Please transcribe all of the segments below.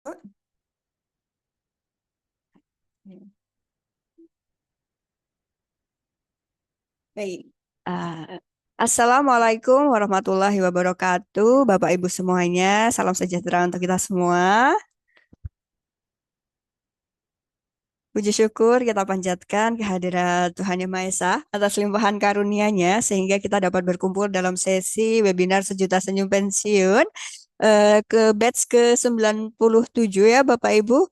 Baik. Ah, Assalamualaikum warahmatullahi wabarakatuh, Bapak Ibu semuanya. Salam sejahtera untuk kita semua. Puji syukur kita panjatkan kehadirat Tuhan Yang Maha Esa atas limpahan karunia-Nya sehingga kita dapat berkumpul dalam sesi webinar Sejuta Senyum Pensiun ke batch ke-97 ya Bapak Ibu.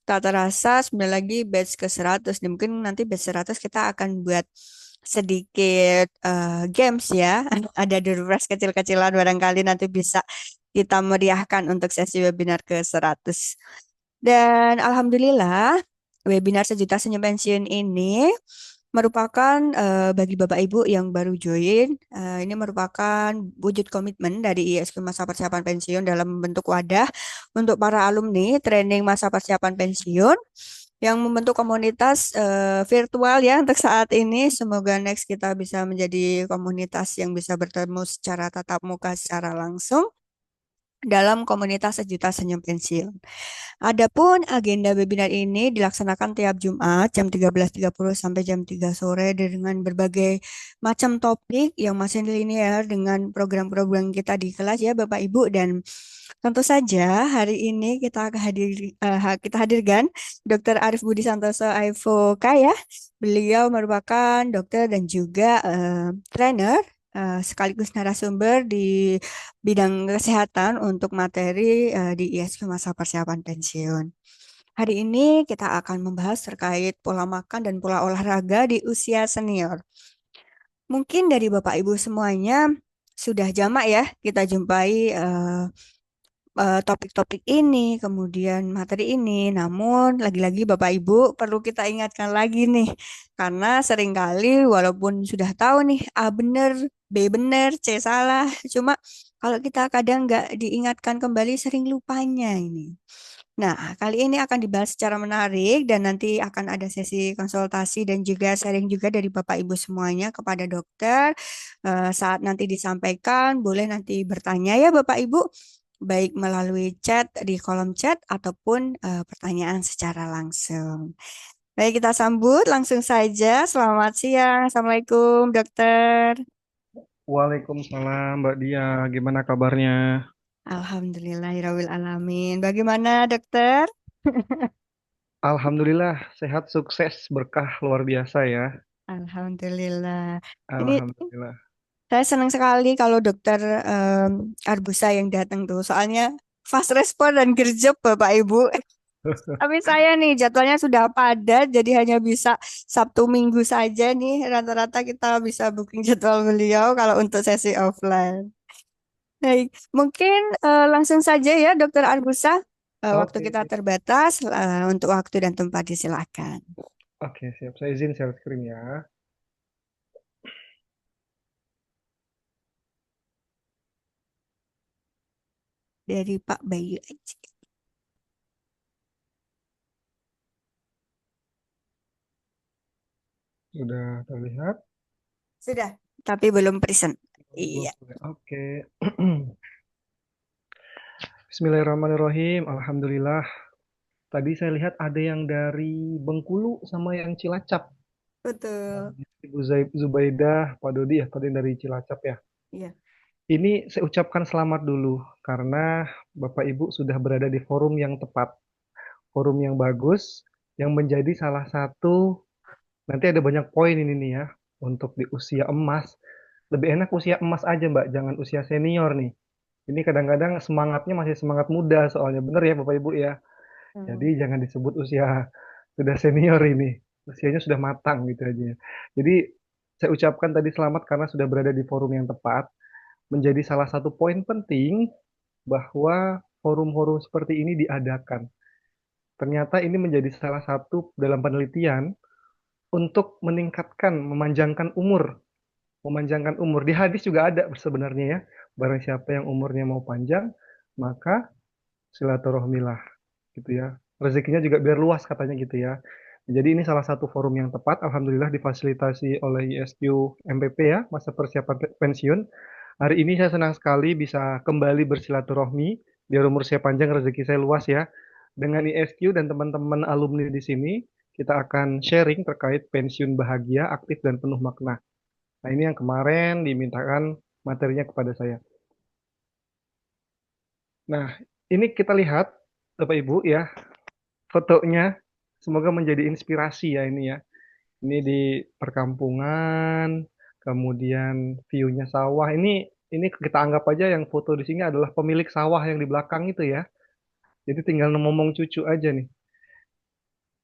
Tak terasa sebentar lagi batch ke-100. Mungkin nanti batch 100 kita akan buat sedikit games ya. Ada door prize kecil-kecilan barangkali nanti bisa kita meriahkan untuk sesi webinar ke-100. Dan alhamdulillah webinar Sejuta Senyum Pensiun ini merupakan bagi Bapak Ibu yang baru join, ini merupakan wujud komitmen dari ISQ Masa Persiapan Pensiun dalam bentuk wadah untuk para alumni training masa persiapan pensiun yang membentuk komunitas virtual ya untuk saat ini. Semoga next kita bisa menjadi komunitas yang bisa bertemu secara tatap muka secara langsung dalam komunitas Sejuta Senyum Pensiun. Adapun agenda webinar ini dilaksanakan tiap Jumat jam 13.30 sampai jam 3 sore dengan berbagai macam topik yang masih linear dengan program-program kita di kelas ya Bapak Ibu, dan tentu saja hari ini kita hadirkan Dr. Arif Budi Santoso AIFOK ya. Beliau merupakan dokter dan juga trainer sekaligus narasumber di bidang kesehatan untuk materi di ISQ Masa Persiapan Pensiun. Hari ini kita akan membahas terkait pola makan dan pola olahraga di usia senior. Mungkin dari Bapak Ibu semuanya sudah jamak ya kita jumpai topik-topik ini, kemudian materi ini. Namun, lagi-lagi Bapak Ibu perlu kita ingatkan lagi nih, karena seringkali walaupun sudah tahu nih A benar, B benar, C salah, cuma kalau kita kadang nggak diingatkan kembali sering lupanya ini. Nah, kali ini akan dibahas secara menarik dan nanti akan ada sesi konsultasi dan juga sharing juga dari Bapak Ibu semuanya kepada dokter. Saat nanti disampaikan, boleh nanti bertanya ya Bapak Ibu, baik melalui chat di kolom chat ataupun pertanyaan secara langsung. Baik, kita sambut langsung saja. Selamat siang. Assalamualaikum, dokter. Waalaikumsalam Mbak Dia, gimana kabarnya? Alhamdulillahirabbil alamin. Bagaimana, dokter? Alhamdulillah sehat, sukses, berkah luar biasa ya. Alhamdulillah. Ini Alhamdulillah. saya senang sekali kalau dokter Arbusa yang datang tuh. Soalnya fast respon dan gercep Bapak Ibu. Tapi saya nih jadwalnya sudah padat, jadi hanya bisa Sabtu Minggu saja nih. Rata-rata kita bisa booking jadwal beliau kalau untuk sesi offline. Baik, mungkin langsung saja ya Dokter Arbusa. Waktu Oke, kita terbatas, untuk waktu dan tempat disilakan. oke siap. Saya izin share screen ya. Dari Pak Bayu aja. Sudah terlihat? Sudah, tapi belum present. Belum Iya, terlihat. Oke. Bismillahirrahmanirrahim. Alhamdulillah. Tadi saya lihat ada yang dari Bengkulu sama yang Cilacap. betul. Ibu Zubaidah, Pak Dodi ya, tadi dari Cilacap ya. Iya. Ini saya ucapkan selamat dulu karena Bapak Ibu sudah berada di forum yang tepat, forum yang bagus, yang menjadi salah satu, nanti ada banyak poin ini nih ya, untuk di usia emas. Lebih enak usia emas aja Mbak, jangan usia senior nih. Ini kadang-kadang semangatnya masih semangat muda soalnya, bener ya Bapak Ibu ya. Jadi Hmm. jangan disebut usia sudah senior ini, usianya sudah matang gitu aja. Jadi saya ucapkan tadi selamat karena sudah berada di forum yang tepat, menjadi salah satu poin penting bahwa forum-forum seperti ini diadakan. Ternyata ini menjadi salah satu dalam penelitian untuk meningkatkan, memanjangkan umur. Memanjangkan umur. Di hadis juga ada sebenarnya ya. Barang siapa yang umurnya mau panjang, maka silaturahmilah gitu ya. Rezekinya juga biar luas katanya gitu ya. Jadi ini salah satu forum yang tepat. Alhamdulillah difasilitasi oleh ISQ MPP ya, masa persiapan pensiun. Hari ini saya senang sekali bisa kembali bersilaturahmi, biar umur saya panjang, rezeki saya luas ya. Dengan ISQ dan teman-teman alumni di sini, kita akan sharing terkait pensiun bahagia, aktif, dan penuh makna. Nah, ini yang kemarin dimintakan materinya kepada saya. Nah, ini kita lihat, Bapak Ibu ya, fotonya. Semoga menjadi inspirasi ya ini ya. Ini di perkampungan, kemudian view-nya sawah. Ini kita anggap aja yang foto di sini adalah pemilik sawah yang di belakang itu ya. Jadi tinggal ngomong cucu aja nih.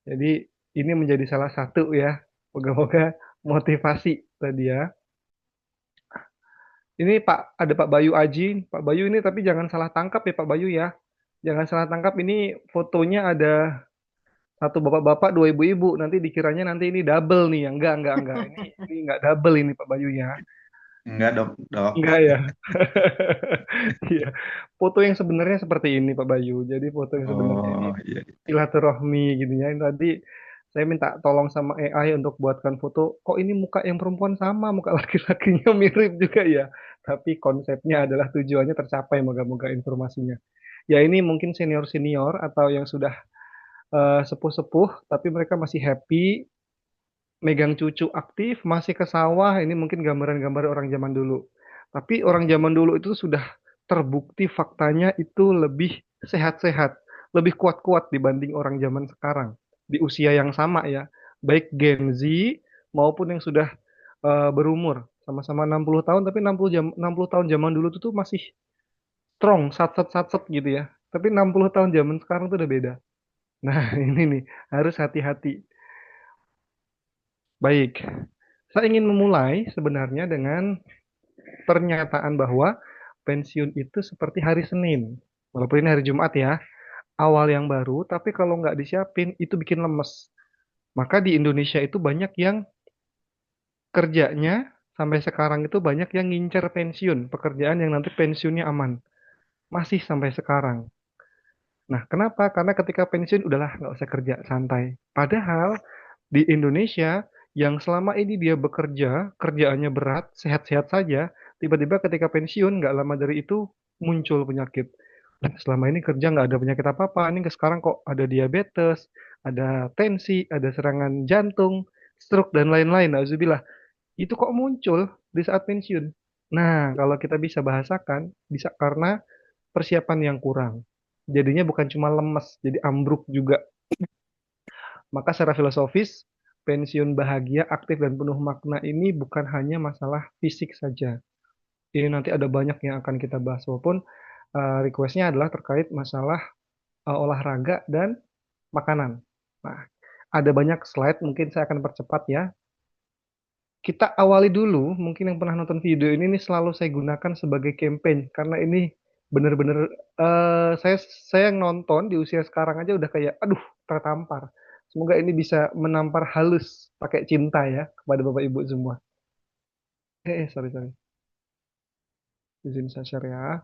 Jadi ini menjadi salah satu ya. Moga-moga motivasi tadi ya. Ini Pak, ada Pak Bayu Aji. Pak Bayu ini tapi jangan salah tangkap ya Pak Bayu ya. Jangan salah tangkap ini fotonya ada satu bapak-bapak, dua ibu-ibu. Nanti dikiranya nanti ini double nih. Enggak. Ini enggak double ini Pak Bayu ya. Enggak dok, dok. Enggak ya. Iya. Foto yang sebenarnya seperti ini Pak Bayu. Jadi foto yang sebenarnya ini Oh iya. silaturahmi gitu ya. Ini tadi saya minta tolong sama AI untuk buatkan foto. Kok ini muka yang perempuan sama, muka laki-lakinya mirip juga ya. Tapi konsepnya adalah tujuannya tercapai. Moga-moga informasinya. Ya ini mungkin senior-senior atau yang sudah sepuh-sepuh, tapi mereka masih happy, megang cucu aktif, masih ke sawah. Ini mungkin gambaran-gambar orang zaman dulu. Tapi orang zaman dulu itu sudah terbukti faktanya itu lebih sehat-sehat, lebih kuat-kuat dibanding orang zaman sekarang. Di usia yang sama ya, baik Gen Z maupun yang sudah berumur. Sama-sama 60 tahun, tapi 60 tahun zaman dulu itu tuh masih strong, sat-sat gitu ya. Tapi 60 tahun zaman sekarang tuh udah beda. Nah, ini nih, harus hati-hati. Baik, saya ingin memulai sebenarnya dengan pernyataan bahwa pensiun itu seperti hari Senin. Walaupun ini hari Jumat ya, awal yang baru, tapi kalau nggak disiapin itu bikin lemes. Maka di Indonesia itu banyak yang kerjanya sampai sekarang itu banyak yang ngincer pensiun, pekerjaan yang nanti pensiunnya aman. Masih sampai sekarang. Nah, kenapa? Karena ketika pensiun udahlah nggak usah kerja, santai. Padahal di Indonesia yang selama ini dia bekerja, kerjaannya berat, sehat-sehat saja, tiba-tiba ketika pensiun nggak lama dari itu muncul penyakit. Nah, selama ini kerja nggak ada penyakit apa-apa, ini sekarang kok ada diabetes, ada tensi, ada serangan jantung, stroke dan lain-lain. Nauzubillah. Itu kok muncul di saat pensiun. Nah, kalau kita bisa bahasakan, bisa karena persiapan yang kurang. Jadinya bukan cuma lemes, jadi ambruk juga. Maka secara filosofis, pensiun bahagia, aktif, dan penuh makna ini bukan hanya masalah fisik saja. Ini nanti ada banyak yang akan kita bahas, walaupun requestnya adalah terkait masalah olahraga dan makanan. Nah, ada banyak slide, mungkin saya akan percepat ya. Kita awali dulu, mungkin yang pernah nonton video ini selalu saya gunakan sebagai campaign, karena ini benar-benar saya yang nonton di usia sekarang aja udah kayak, aduh, tertampar. Semoga ini bisa menampar halus pakai cinta ya kepada Bapak Ibu semua. Sorry. Izin saya share ya.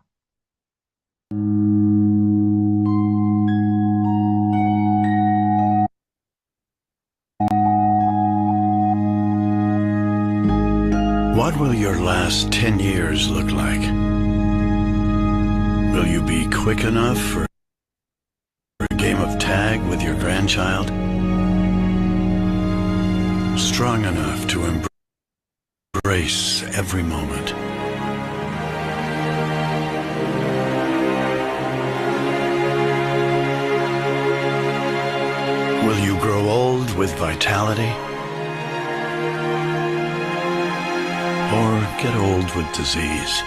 What will your last 10 years look like? Will you be quick enough for a game of tag with your grandchild? Strong enough to embrace every moment? Will you grow old with vitality? Or get old with disease?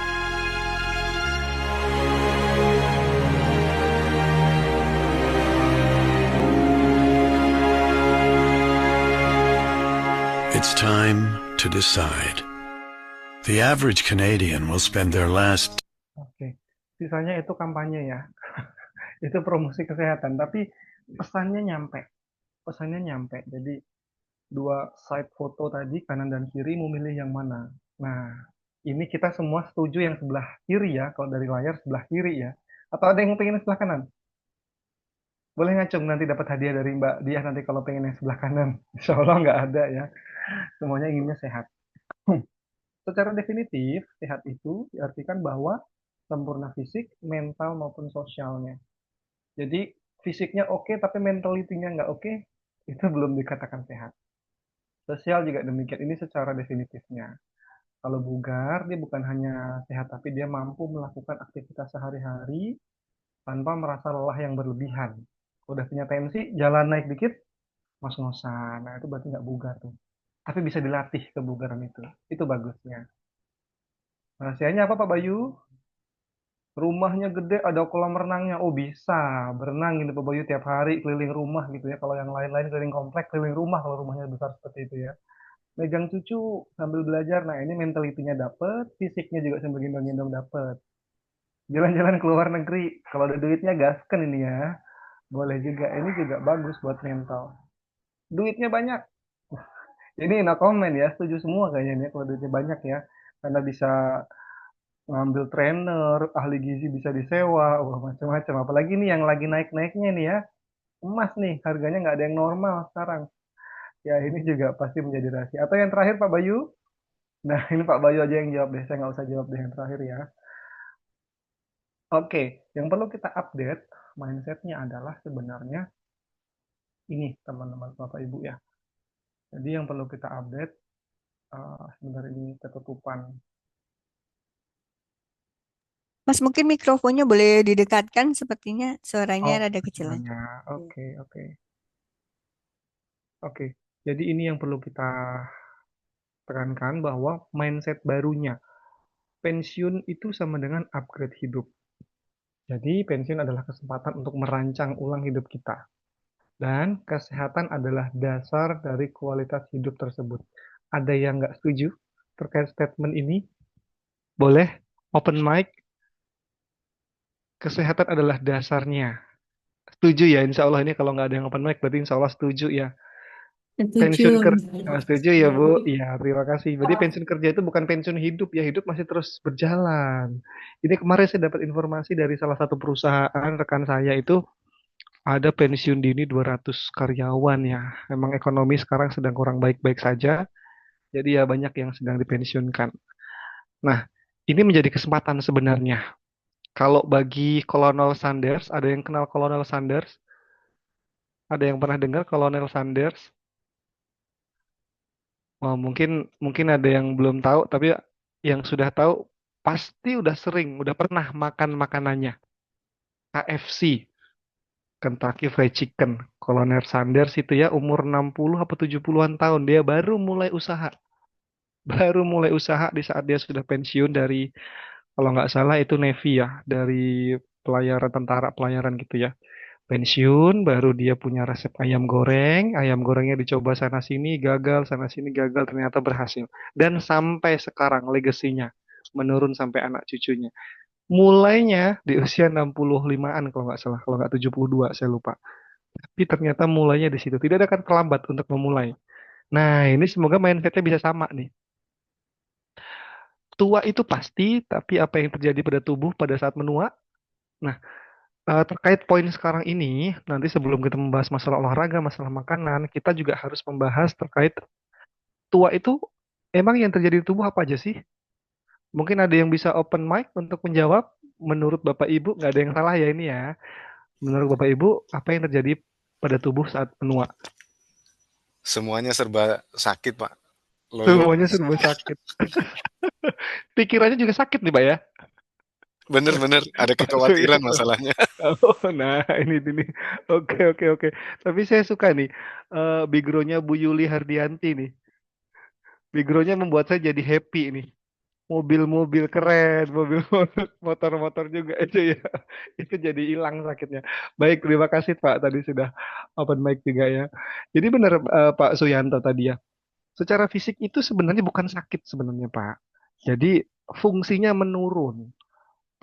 It's time to decide. The average Canadian will spend their last Oke, sisanya itu kampanye ya. Itu promosi kesehatan, tapi pesannya nyampe. Pesannya nyampe. Jadi dua slide foto tadi kanan dan kiri mau milih yang mana. Nah, ini kita semua setuju yang sebelah kiri ya, kalau dari layar sebelah kiri ya. Atau ada yang pengen sebelah kanan? Boleh ngacung nanti dapat hadiah dari Mbak Diah nanti kalau pengen yang sebelah kanan. Insya Allah nggak ada ya. Semuanya inginnya sehat. Secara definitif, sehat itu diartikan bahwa sempurna fisik, mental maupun sosialnya. Jadi fisiknya oke tapi mentalitinya nggak oke, itu belum dikatakan sehat. Sosial juga demikian, ini secara definitifnya. Kalau bugar, dia bukan hanya sehat, tapi dia mampu melakukan aktivitas sehari-hari tanpa merasa lelah yang berlebihan. Kalau udah punya tensi, jalan naik dikit, ngos-ngosan. Nah, itu berarti nggak bugar tuh. Tapi bisa dilatih kebugaran itu. Itu bagusnya. Rahasianya apa Pak Bayu? Rumahnya gede, ada kolam renangnya. Oh bisa, berenang ini Pak Bayu tiap hari keliling rumah gitu ya. Kalau yang lain-lain keliling komplek, keliling rumah kalau rumahnya besar seperti itu ya. Megang cucu sambil belajar. Nah ini mentalitinya dapet, fisiknya juga sambil gendong-gendong dapet. Jalan-jalan ke luar negeri, kalau ada duitnya gaskan ini ya. Boleh juga, ini juga bagus buat mental. Duitnya banyak. Ini no comment ya, setuju semua kayaknya nih kalau duitnya banyak ya. Karena bisa ngambil trainer, ahli gizi bisa disewa, wah macam-macam. Apalagi nih yang lagi naik-naiknya nih ya, emas nih, harganya nggak ada yang normal sekarang. Ya ini juga pasti menjadi rahasia. Atau yang terakhir Pak Bayu? Nah ini Pak Bayu aja yang jawab deh, saya nggak usah jawab deh yang terakhir ya. Oke, yang perlu kita update mindsetnya adalah sebenarnya ini teman-teman Bapak Ibu ya. Jadi yang perlu kita update sebenarnya ini ketutupan. Mas, mungkin mikrofonnya boleh didekatkan, sepertinya suaranya Oh, rada kecilan. sebenarnya. Oke, oke. Oke. Jadi ini yang perlu kita tekankan bahwa mindset barunya. Pensiun itu sama dengan upgrade hidup. Jadi pensiun adalah kesempatan untuk merancang ulang hidup kita. Dan kesehatan adalah dasar dari kualitas hidup tersebut. Ada yang nggak setuju terkait statement ini? Boleh open mic. Kesehatan adalah dasarnya. Setuju ya, insya Allah ini kalau nggak ada yang open mic berarti insya Allah setuju ya. Setuju. Pensiun kerja, setuju ya Bu? Iya, terima kasih. Berarti pensiun kerja itu bukan pensiun hidup ya, hidup masih terus berjalan. Ini kemarin saya dapat informasi dari salah satu perusahaan rekan saya itu ada pensiun dini 200 karyawan ya. Memang ekonomi sekarang sedang kurang baik-baik saja, jadi ya banyak yang sedang dipensiunkan. Nah, ini menjadi kesempatan sebenarnya. Kalau bagi Kolonel Sanders, ada yang kenal Kolonel Sanders? Ada yang pernah dengar Kolonel Sanders? Wah, mungkin mungkin ada yang belum tahu, tapi yang sudah tahu pasti udah sering, udah pernah makan makanannya. KFC, Kentucky Fried Chicken. Kolonel Sanders itu ya umur 60 atau 70-an tahun, dia baru mulai usaha. Baru mulai usaha di saat dia sudah pensiun dari, kalau nggak salah itu Navy ya, dari pelayaran tentara pelayaran gitu ya. Pensiun, baru dia punya resep ayam gorengnya dicoba sana sini, gagal, sana sini gagal, ternyata berhasil. Dan sampai sekarang legasinya menurun sampai anak cucunya. Mulainya di usia 65-an kalau nggak salah, kalau nggak 72 saya lupa. Tapi ternyata mulainya di situ. Tidak ada kan terlambat untuk memulai. Nah, ini semoga mindsetnya bisa sama nih. Tua itu pasti, tapi apa yang terjadi pada tubuh pada saat menua? Nah, terkait poin sekarang ini, nanti sebelum kita membahas masalah olahraga, masalah makanan, kita juga harus membahas terkait tua itu emang yang terjadi di tubuh apa aja sih? Mungkin ada yang bisa open mic untuk menjawab. Menurut Bapak Ibu, nggak ada yang salah ya ini ya. Menurut Bapak Ibu, apa yang terjadi pada tubuh saat menua? Semuanya serba sakit, Pak. Loyo. Semuanya serba sakit. Pikirannya juga sakit nih, Pak ya? Bener-bener ada Pak kekhawatiran Suyanto. masalahnya. Oh, nah ini. Oke, oke, oke. Tapi saya suka nih, backgroundnya Bu Yuli Hardianti nih. Backgroundnya membuat saya jadi happy nih. Mobil-mobil keren, mobil motor-motor juga itu ya. Itu jadi hilang sakitnya. Baik, terima kasih Pak. Tadi sudah open mic juga ya. Jadi benar Pak Suyanto tadi ya. Secara fisik itu sebenarnya bukan sakit sebenarnya Pak. Jadi fungsinya menurun.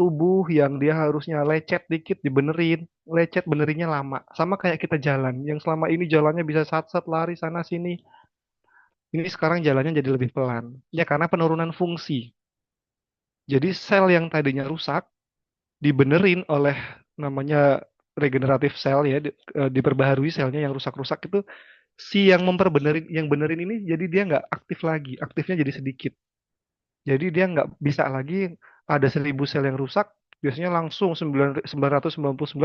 Tubuh yang dia harusnya lecet dikit dibenerin, lecet benerinnya lama. Sama kayak kita jalan, yang selama ini jalannya bisa sat-sat lari sana sini. Ini sekarang jalannya jadi lebih pelan. Ya karena penurunan fungsi. Jadi sel yang tadinya rusak dibenerin oleh namanya regeneratif sel ya, diperbaharui selnya yang rusak-rusak itu si yang memperbenerin, yang benerin ini jadi dia nggak aktif lagi, aktifnya jadi sedikit. Jadi dia nggak bisa lagi ada 1.000 sel yang rusak, Biasanya langsung 999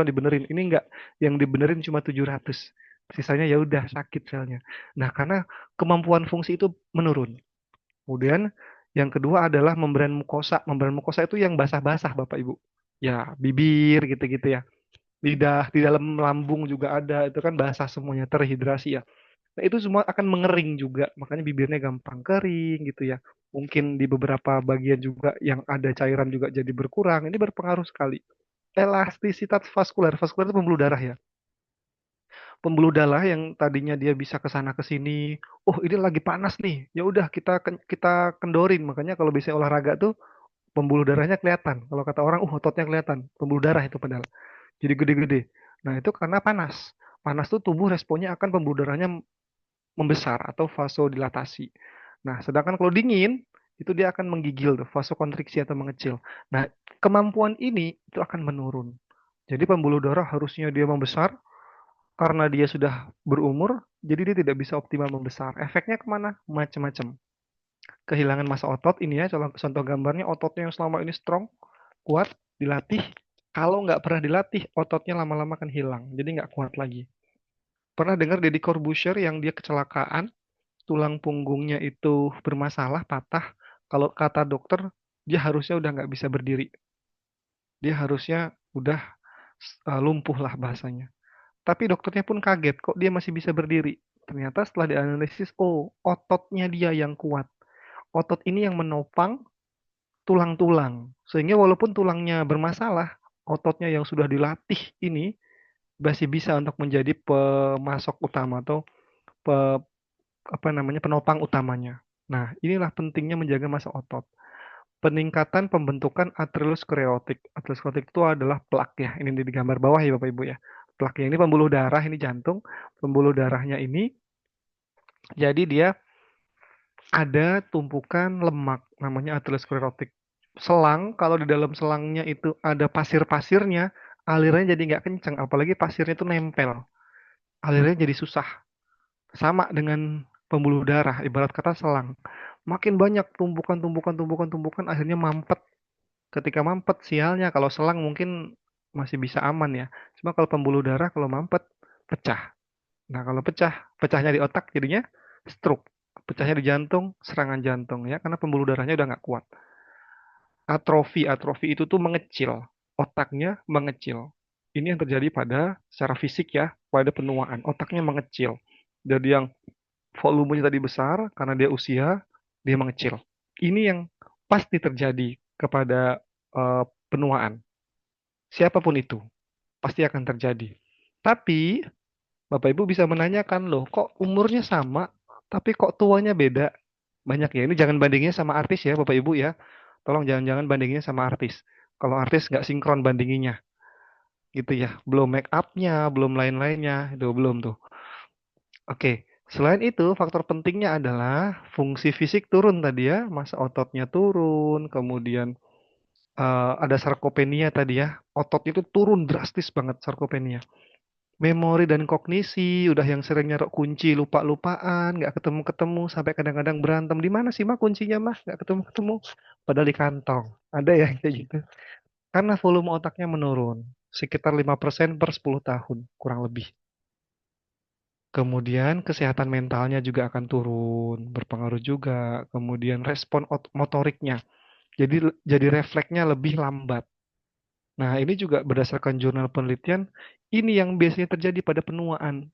dibenerin. Ini enggak, yang dibenerin cuma 700. Sisanya ya udah sakit selnya. Nah, karena kemampuan fungsi itu menurun. Kemudian yang kedua adalah membran mukosa. Membran mukosa itu yang basah-basah Bapak Ibu. Ya, bibir gitu-gitu ya. Lidah, di dalam lambung juga ada. Itu kan basah semuanya, terhidrasi ya. Nah, itu semua akan mengering juga. Makanya bibirnya gampang kering gitu ya. Mungkin di beberapa bagian juga yang ada cairan juga jadi berkurang. Ini berpengaruh sekali. Elastisitas vaskular. Vaskular itu pembuluh darah ya. Pembuluh darah yang tadinya dia bisa ke sana ke sini. Oh, ini lagi panas nih. Ya udah kita kendorin. Makanya kalau biasanya olahraga tuh pembuluh darahnya kelihatan. Kalau kata orang, ototnya kelihatan. Pembuluh darah itu padahal. Jadi gede-gede. Nah, itu karena panas. Panas tuh tubuh responnya akan pembuluh darahnya membesar atau vasodilatasi. Nah, sedangkan kalau dingin itu dia akan menggigil tuh, vasokonstriksi atau mengecil. Nah, kemampuan ini itu akan menurun. Jadi pembuluh darah harusnya dia membesar karena dia sudah berumur, jadi dia tidak bisa optimal membesar. Efeknya kemana? Macam-macam. Kehilangan massa otot ini ya, contoh gambarnya ototnya yang selama ini strong, kuat, dilatih. Kalau nggak pernah dilatih, ototnya lama-lama akan hilang, jadi nggak kuat lagi. Pernah dengar Deddy Corbuzier yang dia kecelakaan, tulang punggungnya itu bermasalah, patah. Kalau kata dokter, dia harusnya udah nggak bisa berdiri. Dia harusnya udah lumpuh lah bahasanya. Tapi dokternya pun kaget, kok dia masih bisa berdiri. Ternyata setelah dianalisis, ototnya dia yang kuat. Otot ini yang menopang tulang-tulang. Sehingga walaupun tulangnya bermasalah, ototnya yang sudah dilatih ini masih bisa untuk menjadi pemasok utama atau pe, penopang utamanya. Nah, inilah pentingnya menjaga massa otot. Peningkatan pembentukan aterosklerotik. Aterosklerotik itu adalah plak ya. Ini di gambar bawah ya Bapak Ibu ya. Plaknya ini pembuluh darah, ini jantung. Pembuluh darahnya ini jadi dia ada tumpukan lemak namanya aterosklerotik. Selang, kalau di dalam selangnya itu ada pasir-pasirnya, alirannya jadi nggak kencang, apalagi pasirnya itu nempel. Alirannya jadi susah. Sama dengan pembuluh darah, ibarat kata selang. Makin banyak tumpukan, akhirnya mampet. Ketika mampet, sialnya kalau selang mungkin masih bisa aman ya. Cuma kalau pembuluh darah, kalau mampet, pecah. Nah, kalau pecahnya di otak jadinya stroke. Pecahnya di jantung, serangan jantung ya, karena pembuluh darahnya udah nggak kuat. Atrofi itu tuh mengecil, otaknya mengecil. Ini yang terjadi pada secara fisik ya, pada penuaan, otaknya mengecil. Jadi yang volumenya tadi besar, karena dia usia, dia mengecil. Ini yang pasti terjadi kepada penuaan. Siapapun itu, pasti akan terjadi. Tapi, Bapak Ibu bisa menanyakan, loh kok umurnya sama, tapi kok tuanya beda? Banyak ya, ini jangan bandingnya sama artis ya Bapak Ibu ya. Tolong jangan-jangan bandinginnya sama artis. Kalau artis nggak sinkron bandinginnya. Gitu ya. Belum make up-nya, belum lain-lainnya. Itu belum tuh. Oke. Selain itu, faktor pentingnya adalah fungsi fisik turun tadi ya. Massa ototnya turun. Kemudian ada sarkopenia tadi ya. Ototnya itu turun drastis banget sarkopenia. Memori dan kognisi, udah yang sering nyerok kunci lupa-lupaan, nggak ketemu-ketemu, sampai kadang-kadang berantem. Di mana sih mah kuncinya mah? Nggak ketemu-ketemu. Padahal di kantong. Ada ya kayak gitu. Karena volume otaknya menurun. Sekitar 5% per 10 tahun, kurang lebih. Kemudian kesehatan mentalnya juga akan turun, berpengaruh juga. Kemudian respon motoriknya. Jadi refleksnya lebih lambat. Nah, ini juga berdasarkan jurnal penelitian, ini yang biasanya terjadi pada penuaan.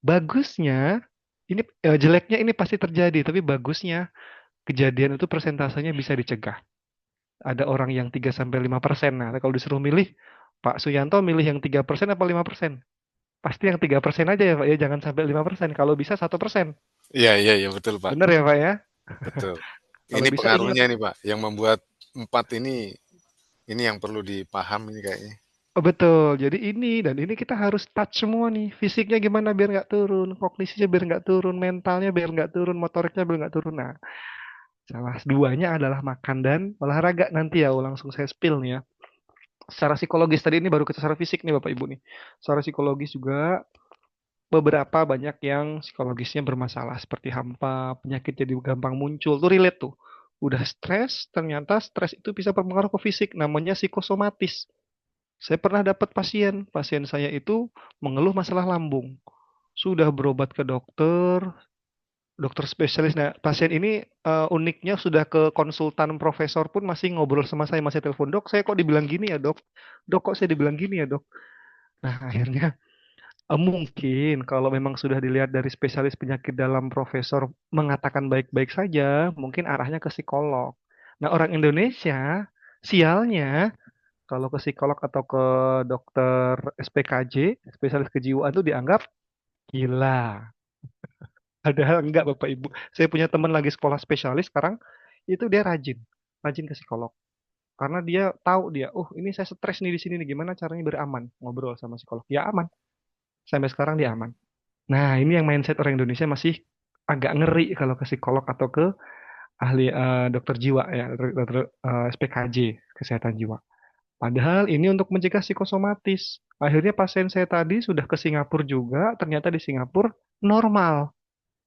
Bagusnya, ini jeleknya ini pasti terjadi, tapi bagusnya kejadian itu persentasenya bisa dicegah. Ada orang yang 3-5%. Nah, kalau disuruh milih, Pak Suyanto milih yang 3% apa 5%? Pasti yang 3% aja ya Pak ya, jangan sampai 5%. Kalau bisa 1%. Iya, betul Pak. Benar ya Pak ya? Betul. Kalau Ini bisa pengaruhnya ingat. nih Pak, yang membuat 4 ini yang perlu dipaham ini kayaknya. Oh, betul. Jadi dan ini kita harus touch semua nih. Fisiknya gimana biar nggak turun, kognisinya biar nggak turun, mentalnya biar nggak turun, motoriknya biar nggak turun. Nah, salah duanya adalah makan dan olahraga nanti ya. Langsung saya spill nih ya. Secara psikologis tadi ini baru ke secara fisik nih Bapak Ibu nih. Secara psikologis juga beberapa banyak yang psikologisnya bermasalah seperti hampa, penyakit jadi gampang muncul. Tuh relate tuh. Udah stres, ternyata stres itu bisa berpengaruh ke fisik, namanya psikosomatis. Saya pernah dapat pasien saya itu mengeluh masalah lambung. Sudah berobat ke dokter, dokter spesialis. Nah, pasien ini uniknya sudah ke konsultan profesor pun masih ngobrol sama saya, masih telepon, "Dok, saya kok dibilang gini ya, Dok? Dok, kok saya dibilang gini ya, Dok?" Nah, akhirnya mungkin kalau memang sudah dilihat dari spesialis penyakit dalam profesor mengatakan baik-baik saja, mungkin arahnya ke psikolog. Nah, orang Indonesia sialnya kalau ke psikolog atau ke dokter SPKJ, spesialis kejiwaan itu dianggap gila. Padahal enggak Bapak Ibu. Saya punya teman lagi sekolah spesialis sekarang, itu dia rajin, rajin ke psikolog. Karena dia tahu dia, oh ini saya stres nih di sini nih, gimana caranya biar aman ngobrol sama psikolog. Ya aman, sampai sekarang dia aman. Nah ini yang mindset orang Indonesia masih agak ngeri kalau ke psikolog atau ke ahli dokter jiwa ya, dokter SPKJ, kesehatan jiwa. Padahal ini untuk mencegah psikosomatis. Akhirnya pasien saya tadi sudah ke Singapura juga, ternyata di Singapura normal.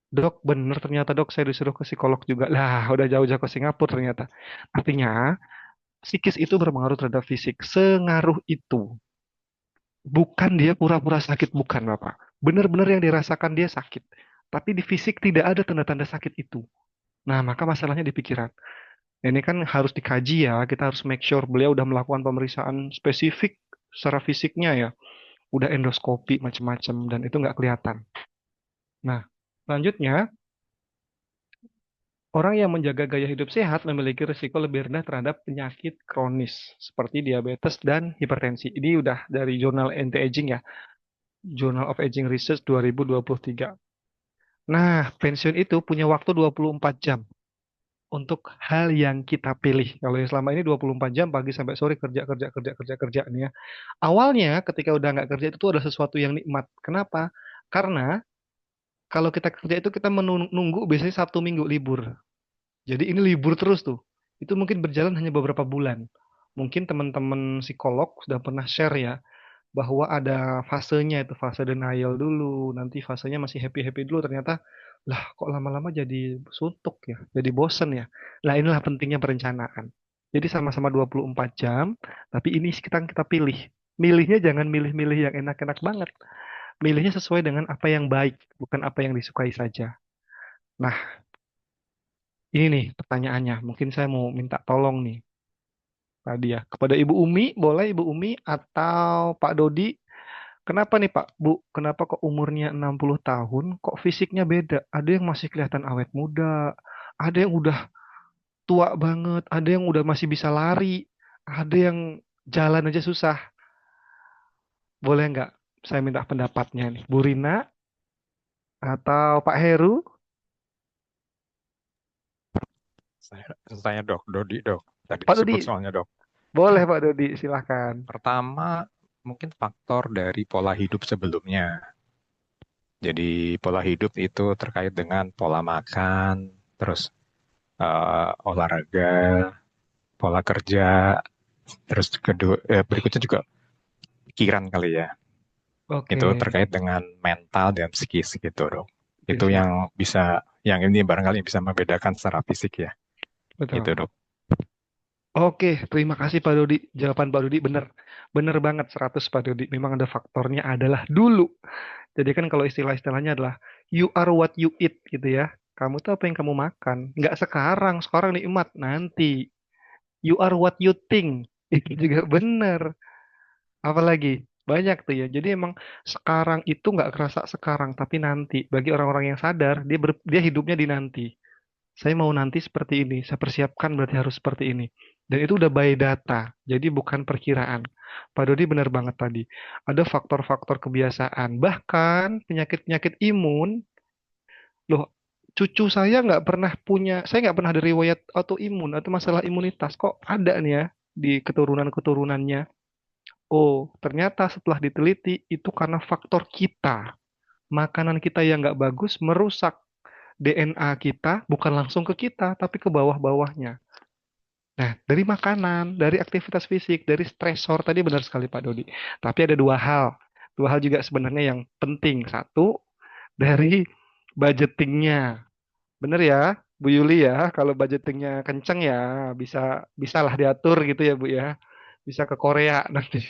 Dok, bener ternyata dok, saya disuruh ke psikolog juga. Lah, udah jauh-jauh ke Singapura ternyata. Artinya, psikis itu berpengaruh terhadap fisik. Sengaruh itu. Bukan dia pura-pura sakit, bukan Bapak. Benar-benar yang dirasakan dia sakit. Tapi di fisik tidak ada tanda-tanda sakit itu. Nah, maka masalahnya di pikiran. Ini kan harus dikaji ya, kita harus make sure beliau udah melakukan pemeriksaan spesifik secara fisiknya ya. Udah endoskopi macam-macam dan itu nggak kelihatan. Nah, selanjutnya orang yang menjaga gaya hidup sehat memiliki risiko lebih rendah terhadap penyakit kronis seperti diabetes dan hipertensi. Ini udah dari jurnal Anti-Aging ya, Journal of Aging Research 2023. Nah, pensiun itu punya waktu 24 jam untuk hal yang kita pilih. Kalau yang selama ini 24 jam pagi sampai sore kerja kerja kerja kerja kerja nih ya. Awalnya ketika udah nggak kerja itu tuh ada sesuatu yang nikmat. Kenapa? Karena kalau kita kerja itu kita menunggu biasanya Sabtu Minggu libur. Jadi ini libur terus tuh. Itu mungkin berjalan hanya beberapa bulan. Mungkin teman-teman psikolog sudah pernah share ya bahwa ada fasenya itu fase denial dulu, nanti fasenya masih happy-happy dulu ternyata lah kok lama-lama jadi suntuk ya, jadi bosen ya. Lah inilah pentingnya perencanaan. Jadi sama-sama 24 jam, tapi ini kita pilih. Milihnya jangan milih-milih yang enak-enak banget. Milihnya sesuai dengan apa yang baik, bukan apa yang disukai saja. Nah, ini nih pertanyaannya. Mungkin saya mau minta tolong nih tadi ya. Kepada Ibu Umi, boleh Ibu Umi atau Pak Dodi. Kenapa nih Pak, Bu? Kenapa kok umurnya 60 tahun, kok fisiknya beda? Ada yang masih kelihatan awet muda, ada yang udah tua banget, ada yang udah masih bisa lari, ada yang jalan aja susah. Boleh nggak saya minta pendapatnya nih? Bu Rina atau Pak Heru? Saya dok, Dodi dok. Tadi Pak disebut Dodi, soalnya dok. boleh Pak Dodi, silahkan. Pertama, mungkin faktor dari pola hidup sebelumnya. Jadi pola hidup itu terkait dengan pola makan, terus olahraga, pola kerja, terus berikutnya juga pikiran kali ya. Oke, Itu terkait dengan mental dan psikis gitu dok. oke, Itu siap. yang ini barangkali bisa membedakan secara fisik ya. Betul. Gitu dok. Oke, terima kasih Pak Dodi. Jawaban Pak Dodi benar. Benar banget 100 Pak Dodi. Memang ada faktornya adalah dulu. Jadi kan kalau istilah-istilahnya adalah you are what you eat gitu ya. Kamu tuh apa yang kamu makan. Nggak sekarang, sekarang nikmat. Nanti. You are what you think. Itu juga benar. Apalagi? Banyak tuh ya. Jadi emang sekarang itu nggak kerasa sekarang, tapi nanti. Bagi orang-orang yang sadar, dia hidupnya di nanti. Saya mau nanti seperti ini, saya persiapkan berarti harus seperti ini. Dan itu udah by data, jadi bukan perkiraan. Pak Dodi benar banget tadi. Ada faktor-faktor kebiasaan, bahkan penyakit-penyakit imun. Loh, cucu saya saya nggak pernah ada riwayat autoimun atau masalah imunitas. Kok ada nih ya di keturunan-keturunannya? Oh, ternyata setelah diteliti itu karena faktor kita. Makanan kita yang nggak bagus merusak DNA kita, bukan langsung ke kita, tapi ke bawah-bawahnya. Nah, dari makanan, dari aktivitas fisik, dari stresor, tadi benar sekali Pak Dodi. Tapi ada dua hal. Dua hal juga sebenarnya yang penting. Satu, dari budgetingnya. Benar ya? Bu Yuli ya, kalau budgetingnya kenceng ya bisalah diatur gitu ya Bu ya. Bisa ke Korea nanti.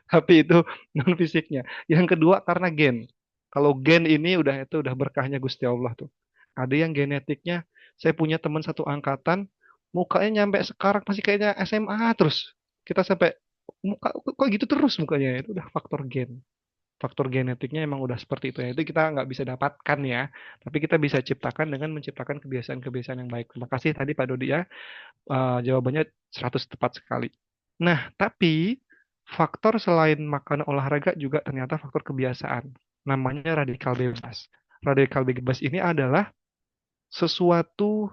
Tapi itu non fisiknya. Yang kedua karena gen. Kalau gen ini udah berkahnya Gusti Allah tuh. Ada yang genetiknya, saya punya teman satu angkatan, mukanya nyampe sekarang masih kayaknya SMA terus. Kita sampai muka kok gitu terus mukanya, itu udah faktor gen. Faktor genetiknya emang udah seperti itu ya. Itu kita nggak bisa dapatkan ya. Tapi kita bisa ciptakan dengan menciptakan kebiasaan-kebiasaan yang baik. Terima kasih tadi Pak Dodi ya. Jawabannya 100 tepat sekali. Nah, tapi faktor selain makan olahraga juga ternyata faktor kebiasaan. Namanya radikal bebas. Radikal bebas ini adalah sesuatu